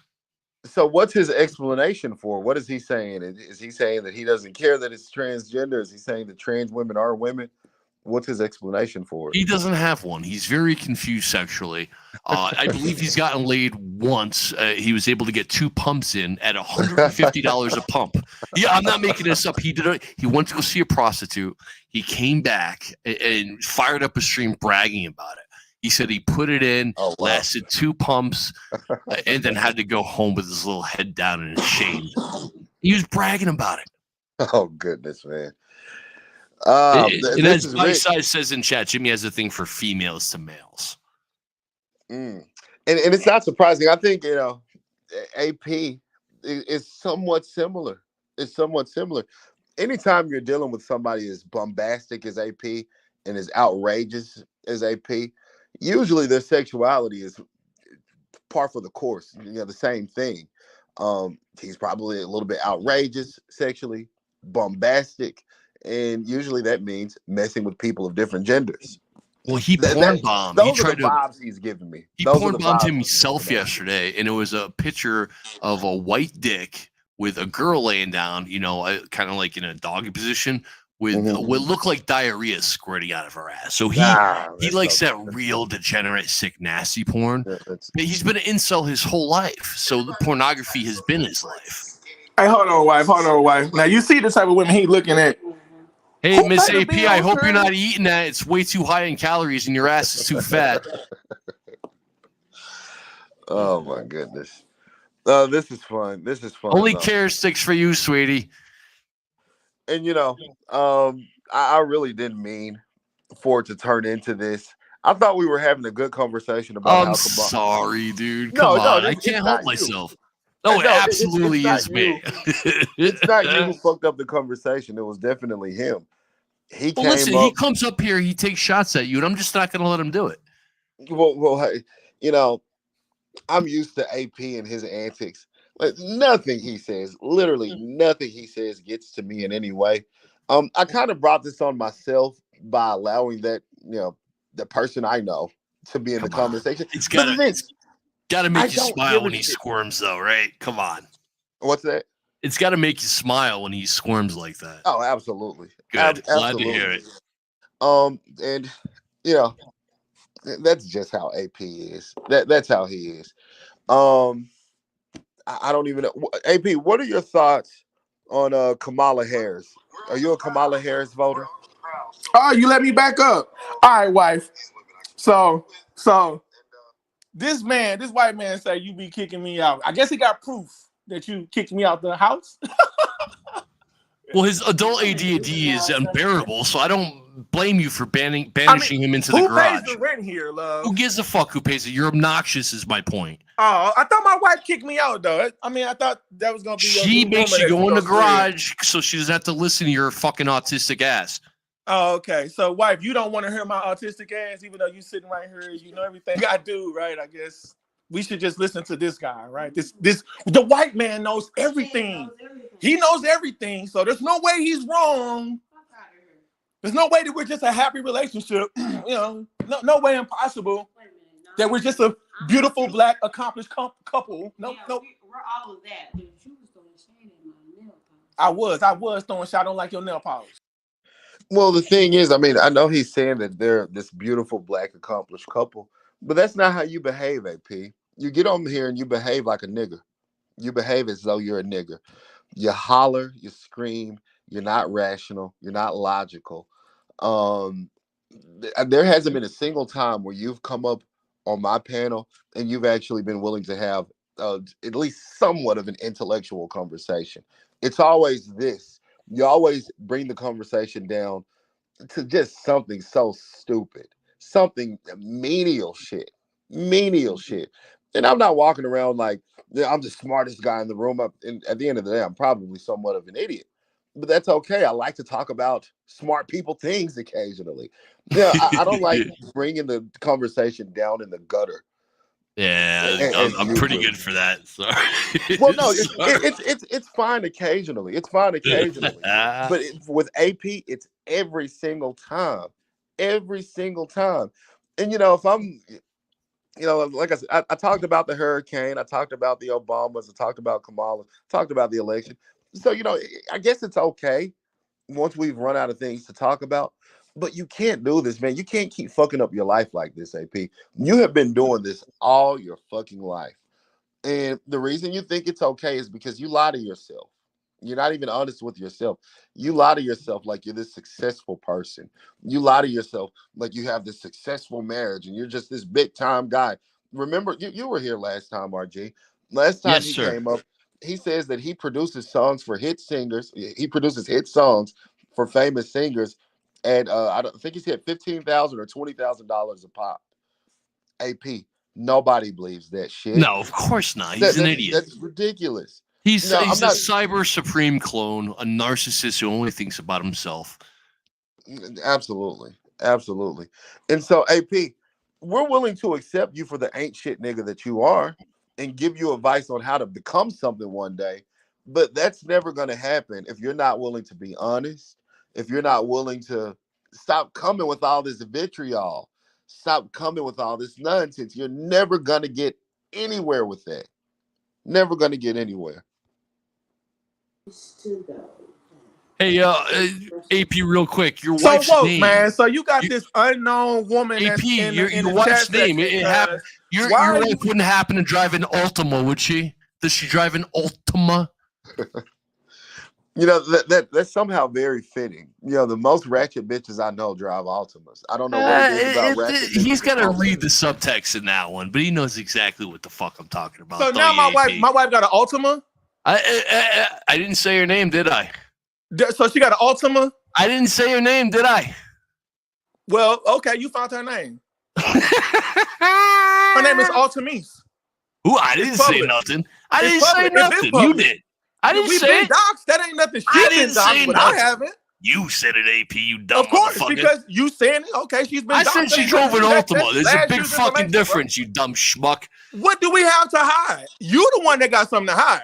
Speaker 1: So what's his explanation for? What is he saying? Is he saying that he doesn't care that it's transgender? Is he saying that trans women are women? What's his explanation for it?
Speaker 4: He doesn't have one. He's very confused sexually. I believe he's gotten laid once. He was able to get 2 pumps in at $150 a pump. Yeah, I'm not making this up. He went to go see a prostitute. He came back and fired up a stream bragging about it. He said he put it in, lasted 2 pumps, and then had to go home with his little head down and shame. He was bragging about it.
Speaker 1: Oh, goodness, man.
Speaker 4: And as my side says in chat, Jimmy has a thing for females to males.
Speaker 1: And it's not surprising. I think, AP is somewhat similar. It's somewhat similar. Anytime you're dealing with somebody as bombastic as AP and as outrageous as AP, usually their sexuality is par for the course. The same thing. He's probably a little bit outrageous sexually, bombastic, and usually that means messing with people of different genders.
Speaker 4: Well, he porn bombed.
Speaker 1: Those are the vibes he's giving me.
Speaker 4: He porn bombed himself yesterday, and it was a picture of a white dick with a girl laying down, kind of like in a doggy position with what looked like diarrhea squirting out of her ass. So he likes that real degenerate, sick, nasty porn. He's been an incel his whole life, so the pornography has been his life.
Speaker 3: Hey, hold on, wife. Now you see the type of women he looking at.
Speaker 4: Hey, Miss AP, I hope you're not eating that. It's way too high in calories and your ass is too fat.
Speaker 1: Oh, my goodness. This is fun.
Speaker 4: Only carrot sticks for you, sweetie.
Speaker 1: And, I really didn't mean for it to turn into this. I thought we were having a good conversation about
Speaker 4: I'm sorry, dude. Come on. I can't help myself. No, it absolutely is me.
Speaker 1: It's not you who fucked up the conversation. It was definitely him. He
Speaker 4: comes up here, he takes shots at you, and I'm just not going to let him do it.
Speaker 1: Well, hey, I'm used to AP and his antics. Like, nothing he says, literally nothing he says gets to me in any way. I kind of brought this on myself by allowing that, the person I know to be in the conversation.
Speaker 4: It's got to make you smile when he squirms, though, right? Come on.
Speaker 1: What's that?
Speaker 4: It's got to make you smile when he squirms like that.
Speaker 1: Oh, absolutely.
Speaker 4: Good. Glad to hear it.
Speaker 1: And that's just how AP is. That's how he is. I don't even know. AP, what are your thoughts on Kamala Harris? Are you a Kamala Harris voter?
Speaker 3: Oh, you let me back up. All right, wife. So this white man say you be kicking me out. I guess he got proof that you kicked me out the house.
Speaker 4: Well, his adult ADD is unbearable, so I don't blame you for banishing him into the
Speaker 3: who
Speaker 4: garage.
Speaker 3: pays the rent here, love?
Speaker 4: Who gives a fuck who pays it? You're obnoxious, is my point.
Speaker 3: Oh, I thought my wife kicked me out though. I mean, I thought that was gonna be your
Speaker 4: She
Speaker 3: new
Speaker 4: makes
Speaker 3: woman
Speaker 4: you
Speaker 3: that
Speaker 4: go in the
Speaker 3: goes
Speaker 4: garage so she doesn't have to listen to your fucking autistic ass.
Speaker 3: Oh, okay. So, wife, you don't want to hear my autistic ass, even though you sitting right here, you know everything I do, right? I guess we should just listen to this guy, right? The white man knows everything. He knows everything, so there's no way he's wrong. There's no way that we're just a happy relationship. No way impossible that we're just a beautiful black accomplished couple. No.
Speaker 2: We're all of that. But you was throwing shade at my nail polish.
Speaker 3: I was throwing shit. I don't like your nail polish.
Speaker 1: Well, the thing is, I mean, I know he's saying that they're this beautiful black accomplished couple, but that's not how you behave, AP. You get on here and you behave like a nigger. You behave as though you're a nigger. You holler, you scream, you're not rational, you're not logical. Um, there hasn't been a single time where you've come up on my panel and you've actually been willing to have at least somewhat of an intellectual conversation. It's always this. You always bring the conversation down to just something so stupid, something menial shit. And I'm not walking around like I'm the smartest guy in the room. And at the end of the day, I'm probably somewhat of an idiot, but that's okay. I like to talk about smart people things occasionally. Yeah, I don't like bringing the conversation down in the gutter.
Speaker 4: Yeah, I'm pretty good for that. Sorry.
Speaker 1: Well, no, it's fine occasionally. It's fine occasionally, but with AP, it's every single time, every single time. And if I'm, like I said, I talked about the hurricane, I talked about the Obamas, I talked about Kamala, talked about the election. So I guess it's okay once we've run out of things to talk about. But you can't do this, man. You can't keep fucking up your life like this, AP. You have been doing this all your fucking life. And the reason you think it's okay is because you lie to yourself. You're not even honest with yourself. You lie to yourself like you're this successful person. You lie to yourself like you have this successful marriage and you're just this big time guy. Remember, you were here last time, RG. Last time he came up, he says that he produces songs for hit singers. He produces hit songs for famous singers at I think he said $15,000 or $20,000 a pop. AP, nobody believes that shit.
Speaker 4: No, of course not. He's an idiot.
Speaker 1: That's ridiculous.
Speaker 4: He's a cyber supreme clone, a narcissist who only thinks about himself.
Speaker 1: Absolutely. And so, AP, we're willing to accept you for the ain't shit nigga that you are and give you advice on how to become something one day. But that's never going to happen if you're not willing to be honest, if you're not willing to stop coming with all this vitriol, stop coming with all this nonsense. You're never going to get anywhere with that. Never going to get anywhere.
Speaker 4: Hey, AP, real quick, your wife's name,
Speaker 3: man. So you got this unknown woman.
Speaker 4: AP, your wife's name. Your wife wouldn't happen to drive an Altima, would she? Does she drive an Altima?
Speaker 1: That's somehow very fitting. The most ratchet bitches I know drive Altimas. I don't know what it is about ratchet bitches.
Speaker 4: He's got to read the subtext in that one, but he knows exactly what the fuck I'm talking about.
Speaker 3: So now my wife got an Altima.
Speaker 4: I didn't say her name, did I?
Speaker 3: So she got an Altima?
Speaker 4: I didn't say her name, did I?
Speaker 3: Well, okay, you found her name. Her name is Altamise.
Speaker 4: Ooh, I didn't say nothing. I didn't say nothing. You did. I didn't say it.
Speaker 3: Docs. That ain't nothing.
Speaker 4: I didn't say nothing.
Speaker 3: I haven't.
Speaker 4: You said it, AP. You dumb
Speaker 3: Of course,
Speaker 4: motherfucker.
Speaker 3: because you saying it. Okay, she's been.
Speaker 4: I said she drove an Altima. There's a big fucking difference, you dumb schmuck.
Speaker 3: What do we have to hide? You the one that got something to hide.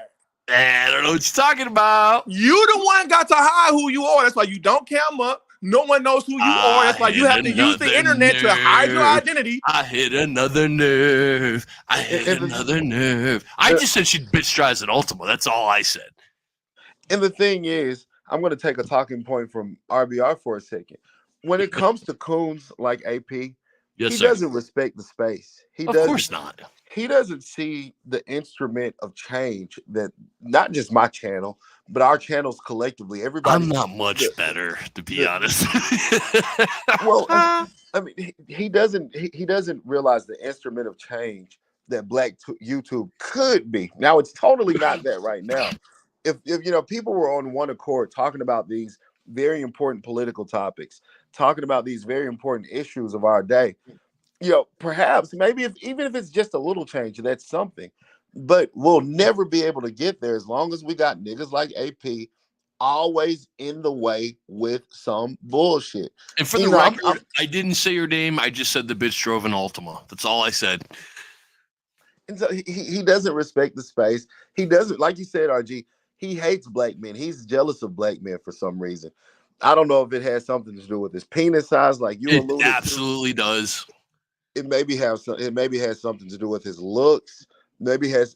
Speaker 4: I don't know what you're talking about.
Speaker 3: You the one got to hide who you are. That's why you don't cam up. No one knows who you are. That's why you have to use the internet to hide your identity.
Speaker 4: I hit another nerve. I just said she bitch drives an Altima. That's all I said.
Speaker 1: And the thing is, I'm going to take a talking point from RBR for a second. When it comes to coons like AP, he doesn't respect the space. Of
Speaker 4: course not.
Speaker 1: He doesn't see the instrument of change that not just my channel, but our channels collectively. Everybody.
Speaker 4: I'm not much better, to be honest.
Speaker 1: Well, I mean, he doesn't realize the instrument of change that Black YouTube could be. Now, it's totally not that right now. If people were on one accord talking about these very important political topics, talking about these very important issues of our day. Perhaps maybe if even if it's just a little change, that's something. But we'll never be able to get there as long as we got niggas like AP always in the way with some bullshit.
Speaker 4: And for the
Speaker 1: You know,
Speaker 4: record, I didn't say your name. I just said the bitch drove an Altima. That's all I said.
Speaker 1: and so he doesn't respect the space. He doesn't, like you said, RG. He hates black men. He's jealous of black men for some reason. I don't know if it has something to do with his penis size, like you
Speaker 4: It
Speaker 1: alluded to.
Speaker 4: absolutely does.
Speaker 1: It maybe has something to do with his looks. Maybe has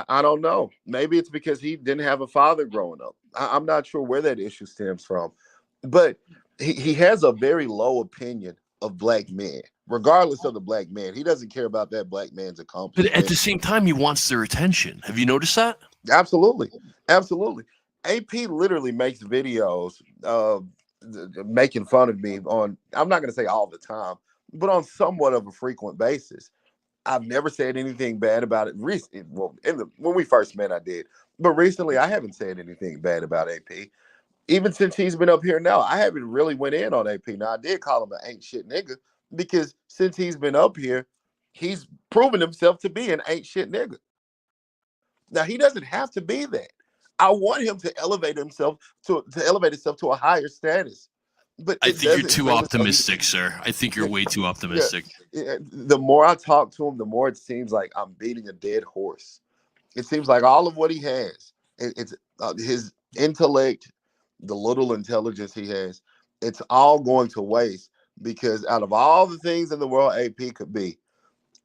Speaker 1: I don't know. Maybe it's because he didn't have a father growing up. I'm not sure where that issue stems from, but he has a very low opinion of black men, regardless of the black man. He doesn't care about that black man's
Speaker 4: But at the
Speaker 1: accomplishment.
Speaker 4: same time, he wants their attention. Have you noticed that?
Speaker 1: Absolutely, absolutely. AP literally makes videos making fun of me on. I'm not going to say all the time, but on somewhat of a frequent basis. I've never said anything bad about it. Well, when we first met, I did, but recently I haven't said anything bad about AP. Even since he's been up here now, I haven't really went in on AP. Now I did call him an ain't shit nigga because since he's been up here, he's proven himself to be an ain't shit nigga. Now he doesn't have to be that. I want him to elevate himself to a higher status, but
Speaker 4: I
Speaker 1: it
Speaker 4: think you're
Speaker 1: doesn't
Speaker 4: too
Speaker 1: seem as though
Speaker 4: optimistic, sir. I think you're way too
Speaker 1: yeah,
Speaker 4: optimistic.
Speaker 1: the more I talk to him, the more it seems like I'm beating a dead horse. It seems like all of what he has, it's his intellect, the little intelligence he has, it's all going to waste because out of all the things in the world AP could be,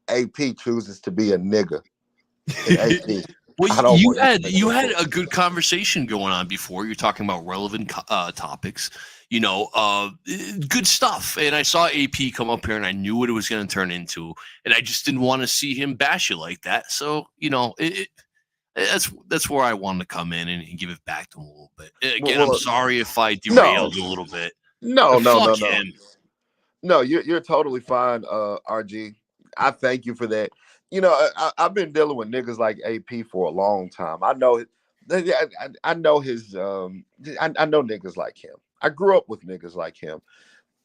Speaker 1: AP chooses to be a nigga. And AP,
Speaker 4: Well,
Speaker 1: I don't want
Speaker 4: you had
Speaker 1: anything.
Speaker 4: a good conversation going on before. You're talking about relevant topics, good stuff. And I saw AP come up here, and I knew what it was going to turn into, and I just didn't want to see him bash you like that. So that's where I wanted to come in and give it back to him a little bit. Again, I'm
Speaker 1: Well,
Speaker 4: sorry if I
Speaker 1: no,
Speaker 4: derailed you a little bit.
Speaker 1: no, no, no,
Speaker 4: Fuck
Speaker 1: no.
Speaker 4: him.
Speaker 1: No, you're totally fine, RG. I thank you for that. I've been dealing with niggas like AP for a long time. I know I know his I know niggas like him. I grew up with niggas like him.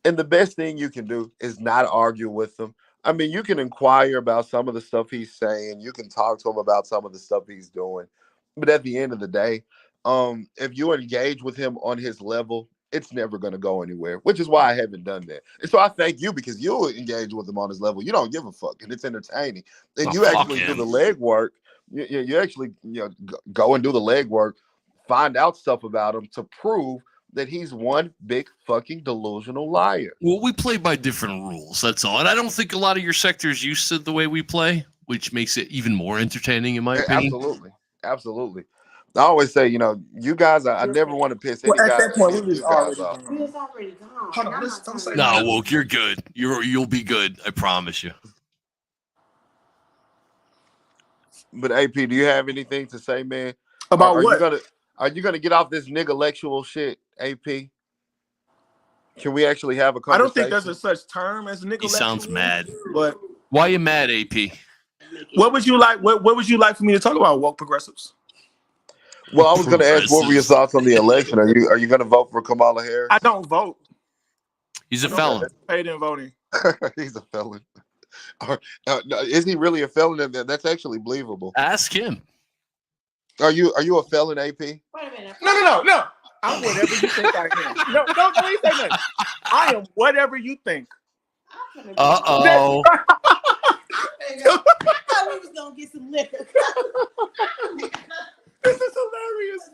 Speaker 1: And the best thing you can do is not argue with them. I mean, you can inquire about some of the stuff he's saying. You can talk to him about some of the stuff he's doing. But at the end of the day, if you engage with him on his level, it's never going to go anywhere, which is why I haven't done that. And so I thank you because you engage with him on his level. You don't give a fuck, and it's entertaining. And
Speaker 4: Oh,
Speaker 1: you
Speaker 4: fuck
Speaker 1: actually do the
Speaker 4: him.
Speaker 1: legwork. You actually go and do the legwork, find out stuff about him to prove that he's one big fucking delusional liar.
Speaker 4: Well, we play by different rules. That's all. And I don't think a lot of your sector is used to the way we play, which makes it even more entertaining, in my opinion.
Speaker 1: Absolutely, absolutely. I always say, you guys. I never want to piss
Speaker 3: Well,
Speaker 1: any
Speaker 3: at
Speaker 1: guy,
Speaker 3: that point,
Speaker 1: any
Speaker 3: we
Speaker 1: of
Speaker 3: was
Speaker 1: you guys
Speaker 3: already
Speaker 1: off.
Speaker 2: We
Speaker 3: gone.
Speaker 2: was already gone.
Speaker 3: Hold on,
Speaker 2: And I'm
Speaker 3: let's
Speaker 2: not
Speaker 3: don't say
Speaker 2: turning
Speaker 3: that.
Speaker 4: No, Woke, you're good. You'll be good. I promise you.
Speaker 1: But AP, do you have anything to say, man? Or
Speaker 3: About what?
Speaker 1: are you gonna get off this niggalectual shit, AP? Can we actually have a
Speaker 3: I don't think there's a
Speaker 1: conversation?
Speaker 3: such term as
Speaker 4: He sounds
Speaker 3: intellectual,
Speaker 4: mad.
Speaker 3: but
Speaker 4: Why you mad, AP?
Speaker 3: what would you like? What would you like for me to talk about? Woke progressives.
Speaker 1: Well, I was gonna ask what were your
Speaker 4: Progressives.
Speaker 1: thoughts on the election? Are you gonna vote for Kamala
Speaker 3: I
Speaker 1: Harris?
Speaker 3: don't vote.
Speaker 4: He's a
Speaker 3: I don't
Speaker 1: Okay,
Speaker 4: felon.
Speaker 3: participate in voting.
Speaker 1: he's a felon. No, is he really a felon? That's actually believable.
Speaker 4: Ask him.
Speaker 1: Are you a felon, AP?
Speaker 2: Wait a minute.
Speaker 3: No. I'm whatever you think I am. No, don't even say nothing. I am whatever you think.
Speaker 2: I'm finna
Speaker 4: Uh-oh.
Speaker 2: go. I thought we was gonna get some liquor.
Speaker 3: This is hilarious.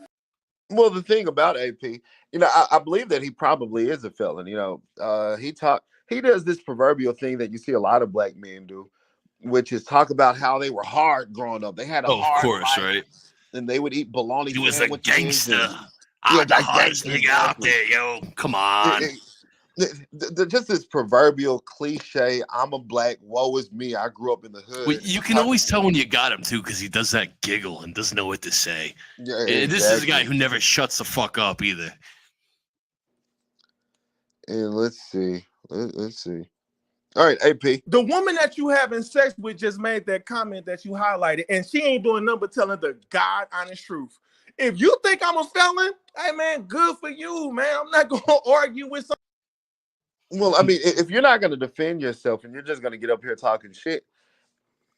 Speaker 1: Well, the thing about AP, I believe that he probably is a felon. He does this proverbial thing that you see a lot of black men do, which is talk about how they were hard growing up. They had a
Speaker 4: Oh, of
Speaker 1: hard
Speaker 4: course,
Speaker 1: life,
Speaker 4: right?
Speaker 1: and they would eat bologna
Speaker 4: He was a
Speaker 1: sandwiches
Speaker 4: gangster.
Speaker 1: and
Speaker 4: I'm the
Speaker 1: like
Speaker 4: hardest
Speaker 1: gangsters,
Speaker 4: nigga out
Speaker 1: exactly.
Speaker 4: there, yo. Come on.
Speaker 1: Just this proverbial cliche. I'm a black. Woe is me. I grew up in the
Speaker 4: Well,
Speaker 1: hood.
Speaker 4: you can always tell when you got him, too, because he does that giggle and doesn't know what to say.
Speaker 1: Yeah,
Speaker 4: This is a guy
Speaker 1: exactly.
Speaker 4: who never shuts the fuck up, either.
Speaker 1: And let's see. Let's see. All right, AP.
Speaker 3: The woman that you having sex with just made that comment that you highlighted, and she ain't doing nothing but telling the God honest truth. If you think I'm a felon, hey man, good for you, man. I'm not gonna argue with some.
Speaker 1: Well, I mean, if you're not going to defend yourself and you're just going to get up here talking shit,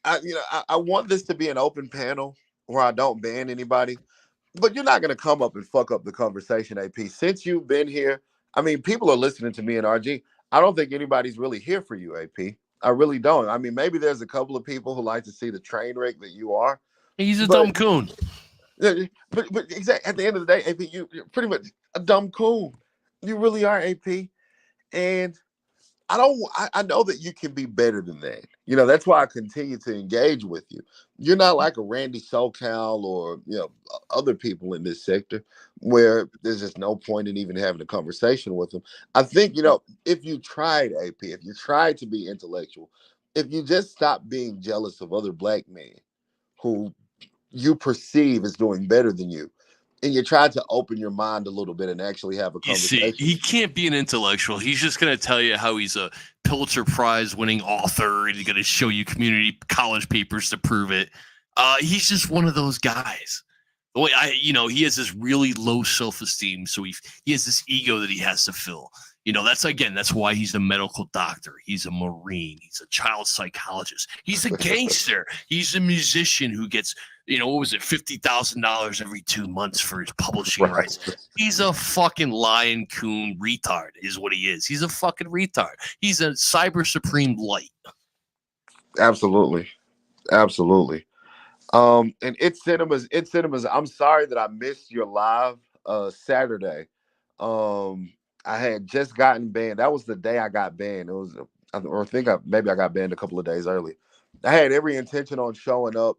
Speaker 1: I want this to be an open panel where I don't ban anybody. But you're not going to come up and fuck up the conversation, AP. Since you've been here, I mean, people are listening to me and RG. I don't think anybody's really here for you, AP. I really don't. I mean, maybe there's a couple of people who like to see the train wreck that you are,
Speaker 4: He's a
Speaker 1: but
Speaker 4: dumb coon.
Speaker 1: but exactly at the end of the day, AP, you're pretty much a dumb coon. You really are, AP. And I don't. I know that you can be better than that. You know that's why I continue to engage with you. You're not like a Randy SoCal or other people in this sector where there's just no point in even having a conversation with them. I think if you tried, AP, if you tried to be intellectual, if you just stop being jealous of other black men who you perceive as doing better than you, and you try to open your mind a little bit and actually have a
Speaker 4: You see,
Speaker 1: conversation.
Speaker 4: he can't be an intellectual. He's just going to tell you how he's a Pulitzer Prize winning author and he's going to show you community college papers to prove it. He's just one of those guys. He has this really low self-esteem, so he has this ego that he has to fill. That's why he's a medical doctor. He's a Marine. He's a child psychologist. He's a gangster. He's a musician who gets, what was it, $50,000 every 2 months for his publishing rights. He's a fucking lion coon retard, is what he is. He's a fucking retard. He's a cyber supreme light.
Speaker 1: Absolutely, absolutely. And it's cinemas. I'm sorry that I missed your live Saturday. I had just gotten banned. That was the day I got banned. It was, or I think maybe I got banned a couple of days early. I had every intention on showing up,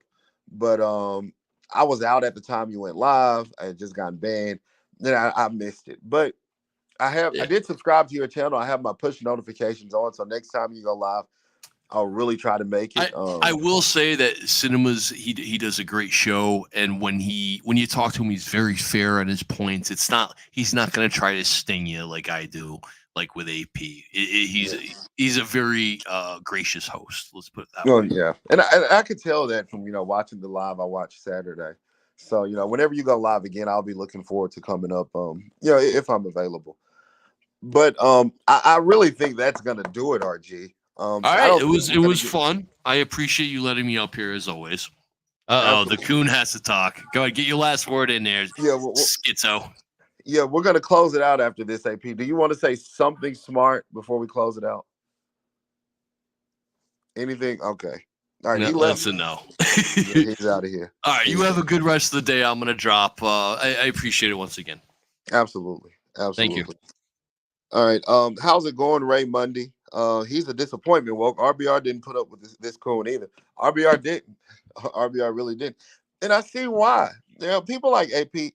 Speaker 1: but I was out at the time you went live. I had just gotten banned. Then I missed it. But I did subscribe to your channel. I have my push notifications on, so next time you go live, I'll really try to make it.
Speaker 4: I will say that Cinemas he does a great show, and when you talk to him, he's very fair on his points. He's not going to try to sting you like I do, like with AP. He's a very gracious host. Let's put it that way.
Speaker 1: Yeah, and I could tell that from watching the live I watched Saturday. So whenever you go live again, I'll be looking forward to coming up. If I'm available. But I really think that's gonna do it, RG.
Speaker 4: All right, it was fun. I appreciate you letting me up here as always. The coon has to talk. Go ahead, get your last word in there. Yeah, schizo.
Speaker 1: Yeah, we're gonna close it out after this, AP. Do you want to say something smart before we close it out? Anything? Okay. All right,
Speaker 4: no,
Speaker 1: he left.
Speaker 4: That's a no.
Speaker 1: Yeah, he's out of here.
Speaker 4: All right, you have a good rest of the day. I'm gonna drop. I appreciate it once again.
Speaker 1: Absolutely.
Speaker 4: Thank you.
Speaker 1: All right. How's it going, Ray Mundy? He's a disappointment. Woke RBR didn't put up with this coon either. RBR didn't. RBR really didn't. And I see why. People like AP,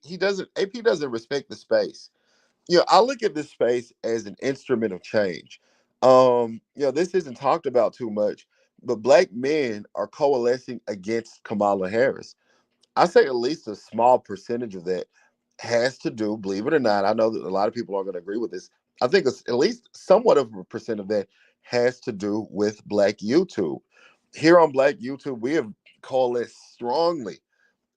Speaker 1: AP doesn't respect the space. I look at this space as an instrument of change. This isn't talked about too much, but black men are coalescing against Kamala Harris. I say at least a small percentage of that has to do, believe it or not, I know that a lot of people are going to agree with this. I think at least somewhat of a percent of that has to do with Black YouTube. Here on Black YouTube, we have coalesced strongly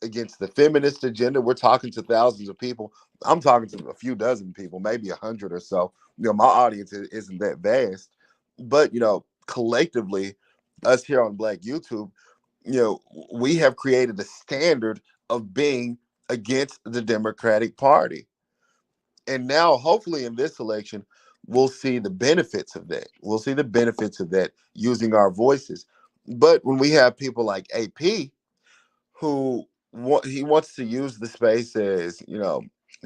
Speaker 1: against the feminist agenda. We're talking to thousands of people. I'm talking to a few dozen people, maybe 100 or so. My audience isn't that vast, but collectively, us here on Black YouTube, we have created a standard of being against the Democratic Party. And now, hopefully, in this election, we'll see the benefits of that. We'll see the benefits of that using our voices. But when we have people like AP, who he wants to use the space as,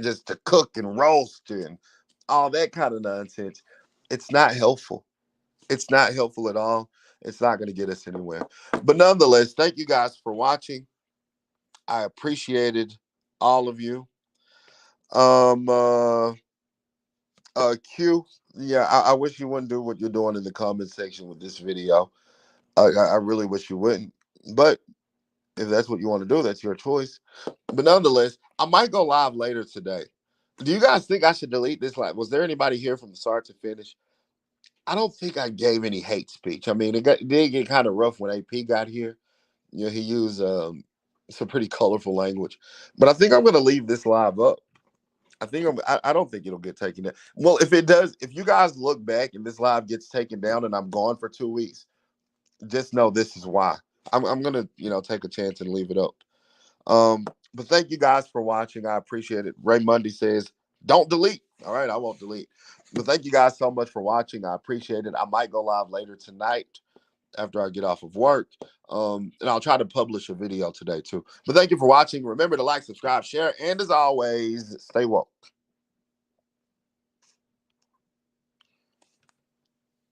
Speaker 1: just to cook and roast and all that kind of nonsense, it's not helpful. It's not helpful at all. It's not going to get us anywhere. But nonetheless, thank you guys for watching. I appreciated all of you. Q, yeah, I wish you wouldn't do what you're doing in the comment section with this video. I really wish you wouldn't. But if that's what you want to do, that's your choice. But nonetheless, I might go live later today. Do you guys think I should delete this live? Was there anybody here from the start to finish? I don't think I gave any hate speech. I mean, it did get kind of rough when AP got here. He used Some pretty colorful language. But I think I'm going to leave this live up. I don't think it'll get taken down. Well, if it does, if you guys look back and this live gets taken down and I'm gone for 2 weeks, just know this is why. I'm gonna, take a chance and leave it up. But thank you guys for watching. I appreciate it. Ray Mundy says, don't delete. All right, I won't delete. But thank you guys so much for watching. I appreciate it. I might go live later tonight after I get off of work. And I'll try to publish a video today too. But thank you for watching. Remember to like, subscribe, share, and as always, stay woke.